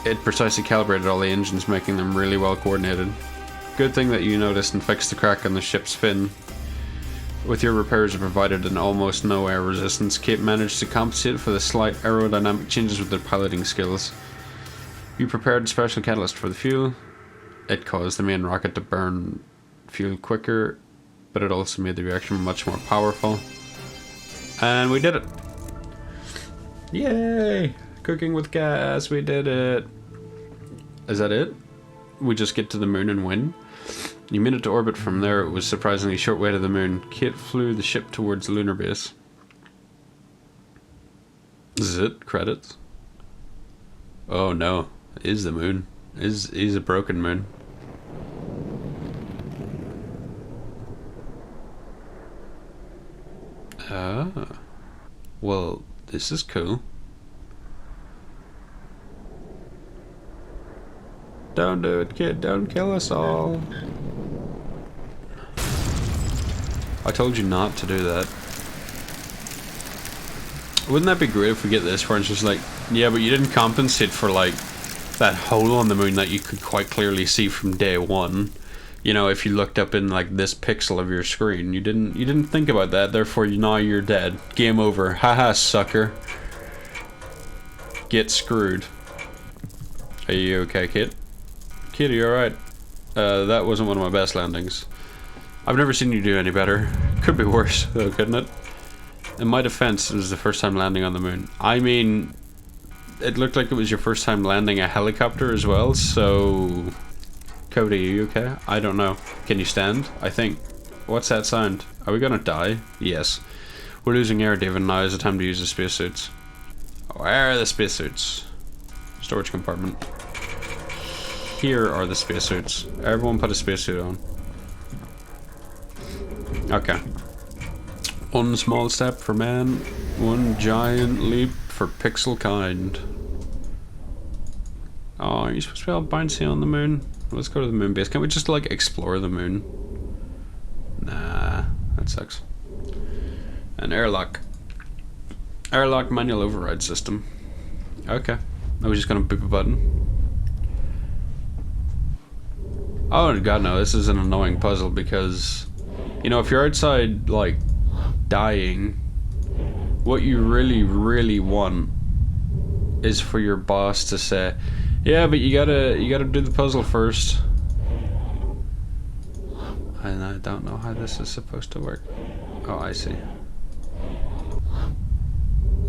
It precisely calibrated all the engines, making them really well coordinated. Good thing that you noticed and fixed the crack on the ship's fin. With your repairs, it provided an almost no air resistance. Kate managed to compensate for the slight aerodynamic changes with their piloting skills. You prepared a special catalyst for the fuel. It caused the main rocket to burn fuel quicker, but it also made the reaction much more powerful. And we did it! Yay! Cooking with gas, we did it! Is that it? We just get to the moon and win? You made it to orbit from there. It was surprisingly short way to the moon. Kate flew the ship towards the lunar base. This is it? Credits? Oh no. Is the moon. Is a broken moon. Ah. Well, this is cool. Don't do it, kid. Don't kill us all. I told you not to do that. Wouldn't that be great if we get this where it's just like, yeah, but you didn't compensate for like that hole on the moon that you could quite clearly see from day one. You know, if you looked up in like this pixel of your screen, you didn't think about that. Therefore, now you're dead. Game over. Haha, sucker. Get screwed. Are you okay, kid? Kid, are you alright? That wasn't one of my best landings. I've never seen you do any better. Could be worse, though, couldn't it? In my defense, it was the first time landing on the moon. I mean, it looked like it was your first time landing a helicopter as well, so... Cody, are you okay? I don't know. Can you stand? I think. What's that sound? Are we gonna die? Yes. We're losing air, David. Now is the time to use the spacesuits. Where are the spacesuits? Storage compartment. Here are the spacesuits. Everyone put a spacesuit on. Okay. One small step for man, one giant leap for pixel kind. Oh, are you supposed to be all bouncy on the moon? Let's go to the moon base. Can't we just like explore the moon? Nah, that sucks. An airlock. Airlock manual override system. Okay. I was just gonna boop a button. Oh god no, this is an annoying puzzle because, you know, if you're outside like dying, what you really want is for your boss to say, yeah, but you gotta do the puzzle first. And I don't know how this is supposed to work. Oh, I see.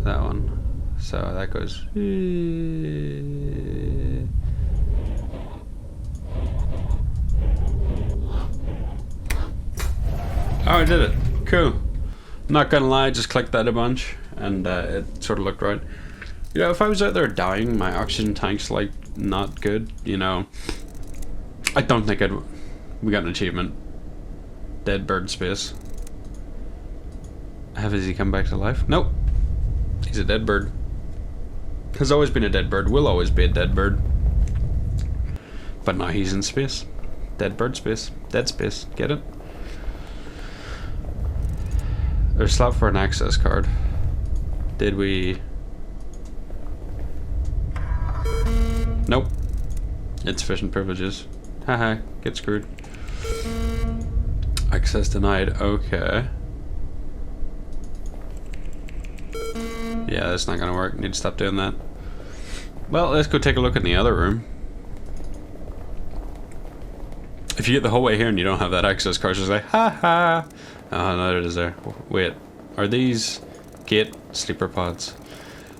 That one. So that goes. Oh, I did it. Cool. Not gonna lie, just clicked that a bunch and it sort of looked right. You know, if I was out there dying, my oxygen tank's like not good, you know, I don't think we got an achievement. Dead bird space. Has he come back to life? Nope. He's a dead bird. Has always been a dead bird, will always be a dead bird. But now he's in space. Dead bird space. Dead space. Get it? There's a slot for an access card. Did we... Nope. Insufficient privileges. Haha, get screwed. Access denied, okay. Yeah, that's not gonna work. Need to stop doing that. Well, let's go take a look in the other room. If you get the whole way here and you don't have that access card, just like, ha. Oh, no, it is there. Wait, are these gate sleeper pods?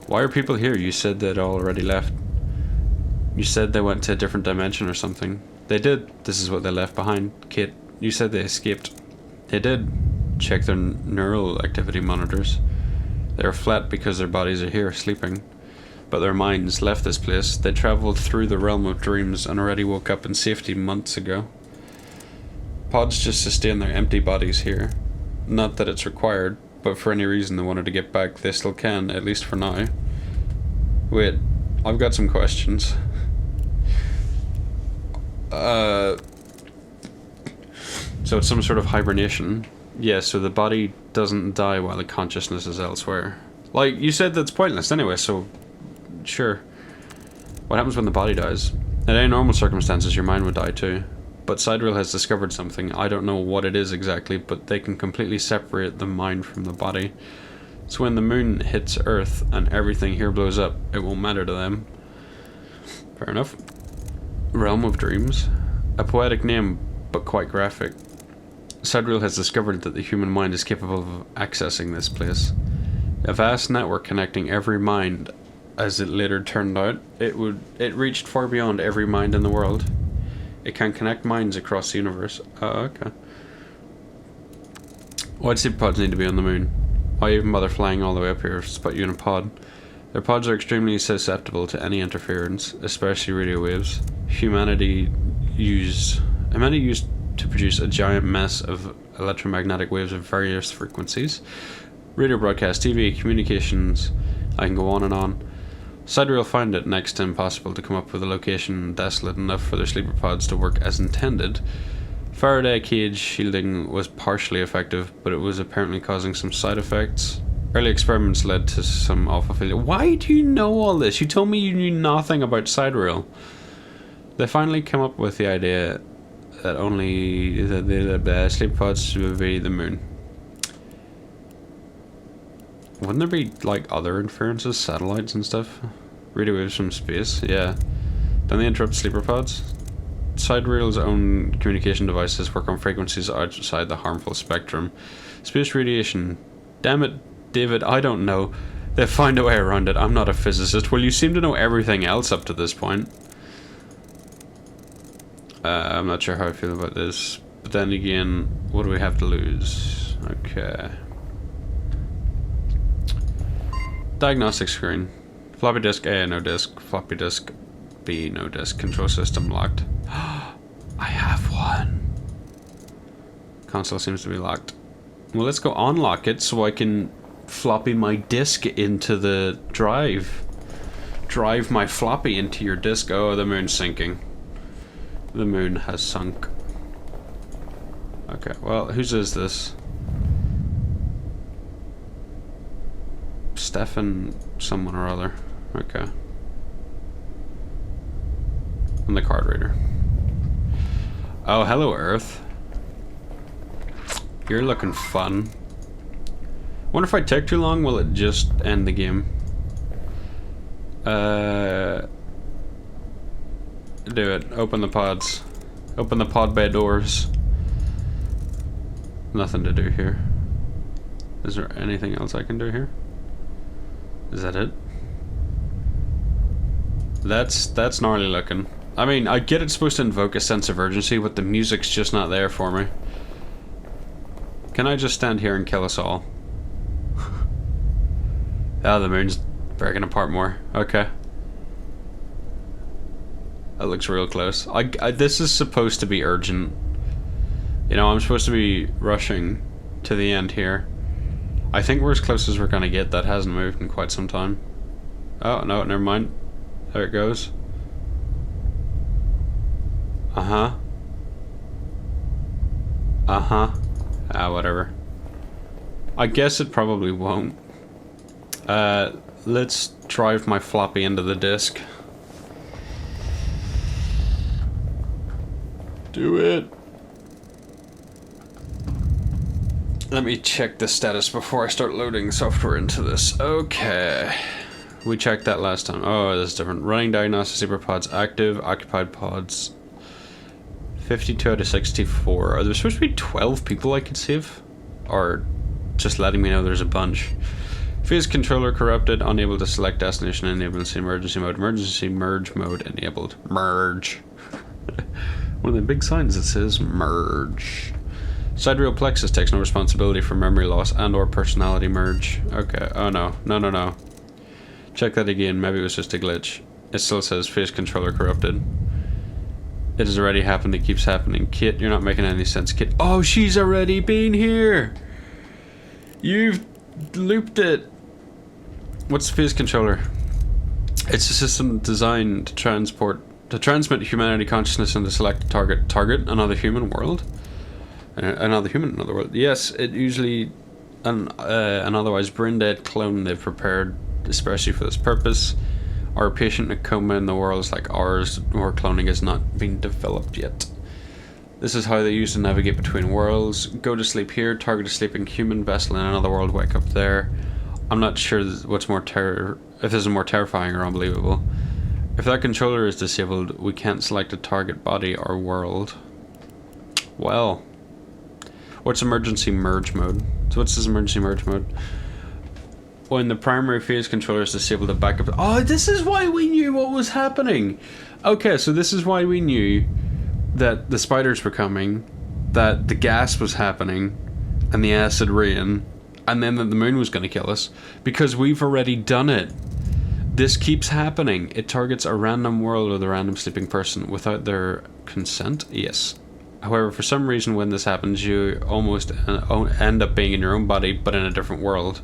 Why are people here? You said they'd already left. You said they went to a different dimension or something. They did. This is what they left behind. Kate, you said they escaped. They did. Check their neural activity monitors. They are flat because their bodies are here, sleeping. But their minds left this place. They travelled through the realm of dreams and already woke up in safety months ago. Pods just sustain their empty bodies here. Not that it's required, but for any reason they wanted to get back, they still can, at least for now. Wait, I've got some questions. So it's some sort of hibernation. Yeah, so the body doesn't die while the consciousness is elsewhere. Like, you said that's pointless anyway, so... Sure. What happens when the body dies? In any normal circumstances, your mind would die too. But Sidereal has discovered something. I don't know what it is exactly, but they can completely separate the mind from the body. So when the moon hits Earth and everything here blows up, it won't matter to them. Fair enough. Realm of Dreams. A poetic name, but quite graphic. Sidereal has discovered that the human mind is capable of accessing this place. A vast network connecting every mind. As it later turned out, it reached far beyond every mind in the world. It can connect minds across the universe. Oh, okay. Why'd sleep pods need to be on the moon? Why even bother flying all the way up here to put you in a pod? Their pods are extremely susceptible to any interference, especially radio waves. Humanity used to produce a giant mess of electromagnetic waves of various frequencies. Radio broadcast, TV, communications, I can go on and on. Sidereal found it next to impossible to come up with a location desolate enough for their sleeper pods to work as intended. Faraday cage shielding was partially effective, but it was apparently causing some side effects. Early experiments led to some awful failure. Why do you know all this? You told me you knew nothing about Sidereal. They finally came up with the idea that only the sleeper pods would be the moon. Wouldn't there be, like, other interferences, satellites and stuff? Radio waves from space, yeah. Don't they interrupt sleeper pods? Sidereal's own communication devices work on frequencies outside the harmful spectrum. Space radiation. Damn it, David, I don't know. They'll find a way around it. I'm not a physicist. Well, you seem to know everything else up to this point. I'm not sure how I feel about this. But then again, what do we have to lose? Okay. Diagnostic screen. Floppy disk A, no disk. Floppy disk B, no disk. Control system locked. I have one. Console seems to be locked. Well, let's go unlock it so I can floppy my disk into the drive. Drive my floppy into your disk. Oh, the moon's sinking. The moon has sunk. Okay, well, whose is this? Stefan someone or other. Okay. And the card reader. Oh, hello Earth. You're looking fun. Wonder if I take too long, will it just end the game? Do it. Open the pods. Open the pod bay doors. Nothing to do here. Is there anything else I can do here? Is that it? That's gnarly looking. I mean, I get it's supposed to invoke a sense of urgency, but the music's just not there for me. Can I just stand here and kill us all? Ah, the moon's breaking apart more. Okay. That looks real close. This is supposed to be urgent. You know, I'm supposed to be rushing to the end here. I think we're as close as we're gonna get. That hasn't moved in quite some time. Oh, no, never mind. There it goes. Uh-huh. Uh-huh. Ah, whatever. I guess it probably won't. Let's drive my floppy into the disk. Do it. Let me check the status before I start loading software into this. Okay. We checked that last time. Oh, this is different. Running diagnostic sleeper pods active. Occupied pods 52 out of 64. Are there supposed to be 12 people I could save? Or just letting me know there's a bunch? Phase controller corrupted, unable to select destination, enabled emergency mode. Emergency merge mode enabled. Merge. One of the big signs that says merge. Sidereal plexus takes no responsibility for memory loss and or personality merge. Okay, oh no. No. Check that again, maybe it was just a glitch. It still says phase controller corrupted. It has already happened, it keeps happening. Kit, you're not making any sense. Kit, oh, she's already been here! You've looped it! What's the phase controller? It's a system designed to transmit humanity consciousness into selected target, another human world. Another human, another world. Yes, it usually an otherwise brain dead clone they've prepared especially for this purpose. Or a patient in a coma in the worlds like ours, where cloning has not been developed yet. This is how they use to navigate between worlds. Go to sleep here, target a sleeping human vessel in another world, wake up there. I'm not sure what's more if this is more terrifying or unbelievable. If that controller is disabled, we can't select a target body or world. Well, what's emergency merge mode? So what's this emergency merge mode? When the primary phase controller is disabled, the backup. Oh, this is why we knew what was happening. Okay, so this is why we knew that the spiders were coming, that the gas was happening, and the acid rain, and then that the moon was going to kill us, because we've already done it. This keeps happening. It targets a random world or the random sleeping person without their consent. Yes. However, for some reason, when this happens, you almost end up being in your own body, but in a different world.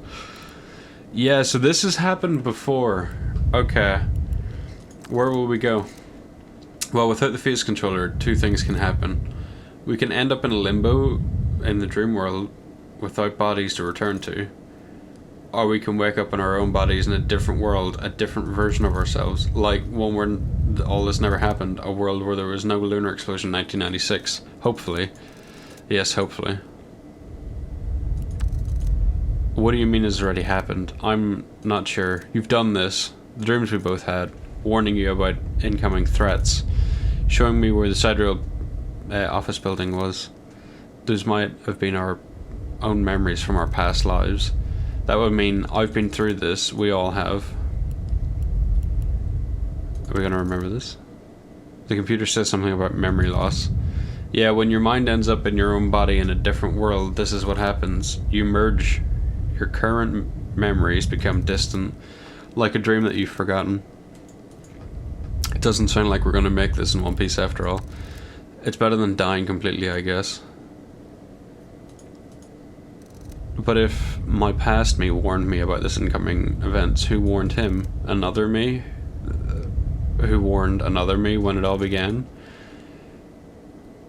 Yeah, so this has happened before. Okay. Where will we go? Well, without the phase controller, two things can happen. We can end up in a limbo in the dream world without bodies to return to. Or we can wake up in our own bodies in a different world, a different version of ourselves. Like one where all this never happened, a world where there was no lunar explosion in 1996. Hopefully. Yes, hopefully. What do you mean it's already happened? I'm not sure. You've done this. The dreams we both had. Warning you about incoming threats. Showing me where the sidereal office building was. Those might have been our own memories from our past lives. That would mean I've been through this. We all have. Are we going to remember this? The computer says something about memory loss. Yeah, when your mind ends up in your own body in a different world, this is what happens. You merge. Your current memories become distant, like a dream that you've forgotten. It doesn't sound like we're going to make this in one piece after all. It's better than dying completely, I guess. But if my past me warned me about this incoming events, who warned him? Another me? Who warned another me when it all began?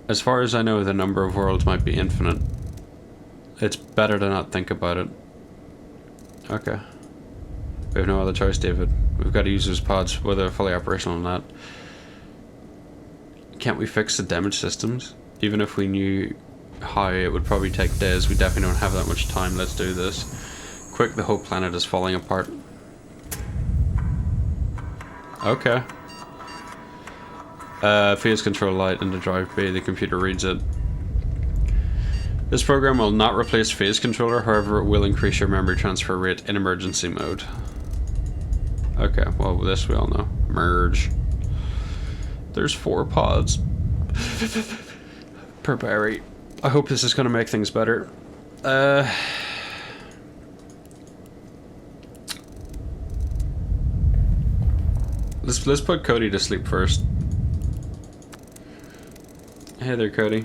As far as I know, the number of worlds might be infinite. It's better to not think about it. Okay. We have no other choice, David. We've got to use those pods, whether they're fully operational or not. Can't we fix the damaged systems? Even if we knew how, it would probably take days. We definitely don't have that much time. Let's do this. Quick, the whole planet is falling apart. Okay. Phase control light in the drive bay. The computer reads it. This program will not replace phase controller, however it will increase your memory transfer rate in emergency mode. Okay, well this we all know. Merge. There's 4 pods. Per berry. I hope this is going to make things better. Let's put Cody to sleep first. Hey there, Cody.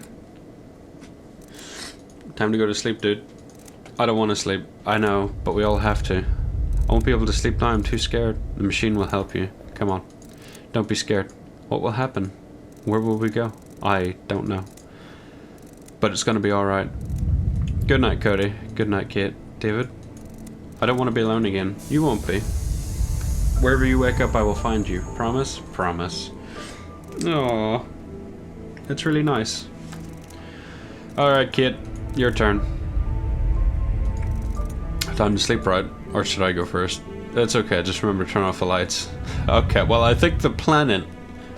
Time to go to sleep, dude. I don't want to sleep. I know, but we all have to. I won't be able to sleep now. I'm too scared. The machine will help you. Come on. Don't be scared. What will happen? Where will we go? I don't know. But it's gonna be alright. Good night, Cody. Good night, Kate. David? I don't want to be alone again. You won't be. Wherever you wake up, I will find you. Promise? Promise. Aww. It's really nice. Alright, Kate. Your turn. Time to sleep, right? Or should I go first? It's okay, just remember to turn off the lights. Okay, well I think the planet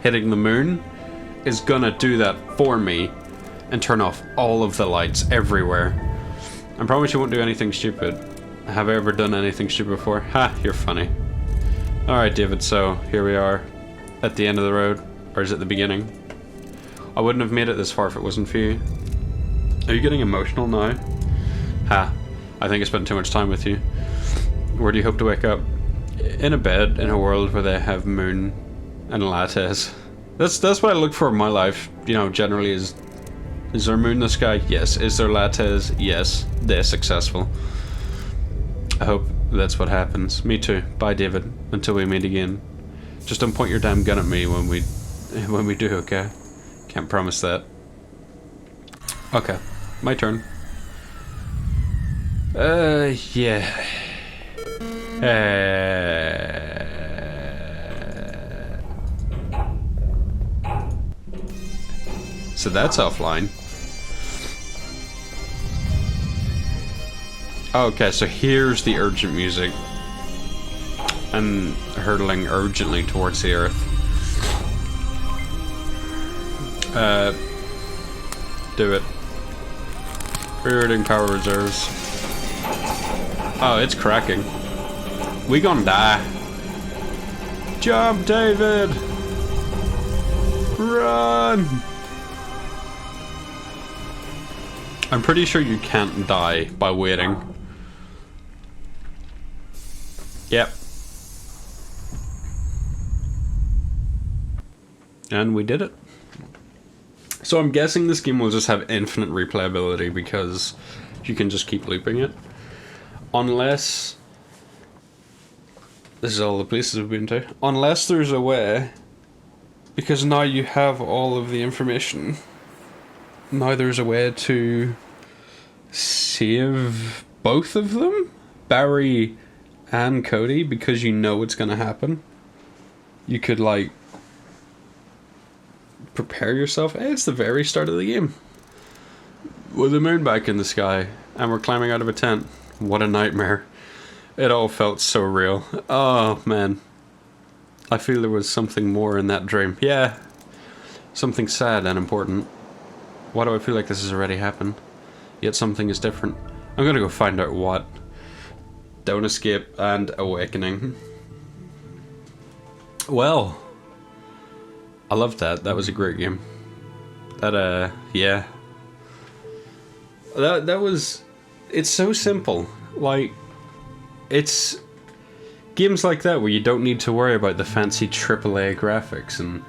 hitting the moon is gonna do that for me and turn off all of the lights everywhere. I promise you won't do anything stupid. Have I ever done anything stupid before? Ha, you're funny. Alright, David, so here we are at the end of the road. Or is it the beginning? I wouldn't have made it this far if it wasn't for you. Are you getting emotional now? Ha, I think I spent too much time with you. Where do you hope to wake up? In a bed, in a world where they have moon and lattes. That's what I look for in my life, you know, generally is there moon in the sky? Yes. Is there lattes? Yes. They're successful. I hope that's what happens. Me too. Bye, David. Until we meet again. Just don't point your damn gun at me when we do, okay? Can't promise that. Okay. My turn. Yeah. So that's offline. Okay, so here's the urgent music. And hurtling urgently towards the earth. Do it. Rerouting power reserves. Oh, it's cracking. We gonna die. Jump, David! Run! I'm pretty sure you can't die by waiting. Yep. And we did it. So I'm guessing this game will just have infinite replayability because you can just keep looping it. Unless... This is all the places we've been to. Unless there's a way... Because now you have all of the information. Now there's a way to... save both of them? Barry and Cody, because you know what's gonna happen. You could, like... prepare yourself. Hey, it's the very start of the game. With the moon back in the sky, and we're climbing out of a tent. What a nightmare. It all felt so real. Oh, man. I feel there was something more in that dream. Yeah. Something sad and important. Why do I feel like this has already happened? Yet something is different. I'm gonna go find out what. Don't Escape and Awakening. Well. I loved that. That was a great game. That, yeah. That was... It's so simple. Like, it's... games like that where you don't need to worry about the fancy AAA graphics and...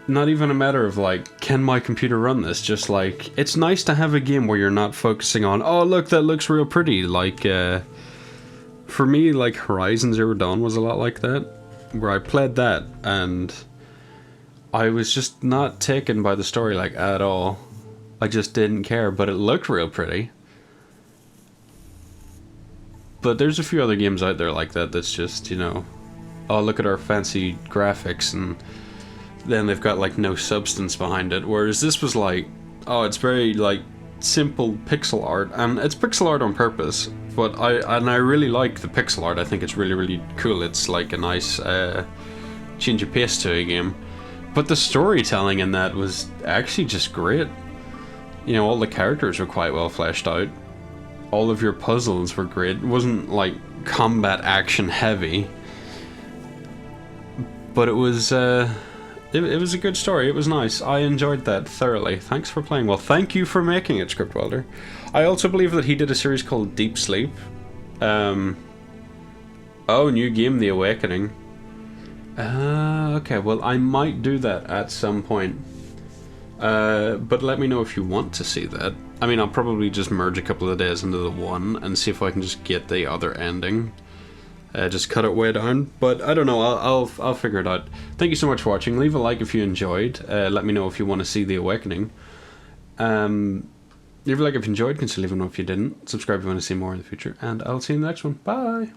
Not even a matter of, like, can my computer run this? Just, like, it's nice to have a game where you're not focusing on, oh, look, that looks real pretty. Like, for me, like, Horizon Zero Dawn was a lot like that. Where I played that and I was just not taken by the story like at all. I just didn't care, but it looked real pretty. But there's a few other games out there like that that's just, you know, oh, look at our fancy graphics, and then they've got like no substance behind it. Whereas this was like, oh, it's very like simple pixel art, and it's pixel art on purpose. But I really like the pixel art. I think it's really, really cool. It's like a nice change of pace to a game. But the storytelling in that was actually just great. You know, all the characters were quite well fleshed out. All of your puzzles were great. It wasn't like combat action heavy. But it was it was a good story. It was nice. I enjoyed that thoroughly. Thanks for playing. Well, thank you for making it, Script Welder. I also believe that he did a series called Deep Sleep. Oh, new game, The Awakening. Okay, well, I might do that at some point. But let me know if you want to see that. I mean, I'll probably just merge a couple of days into the one and see if I can just get the other ending. Just cut it way down, but I don't know, I'll figure it out. Thank you so much for watching. Leave a like if you enjoyed. Let me know if you want to see The Awakening. Leave a like if you enjoyed, consider leaving one if you didn't. Subscribe if you want to see more in the future, and I'll see you in the next one. Bye!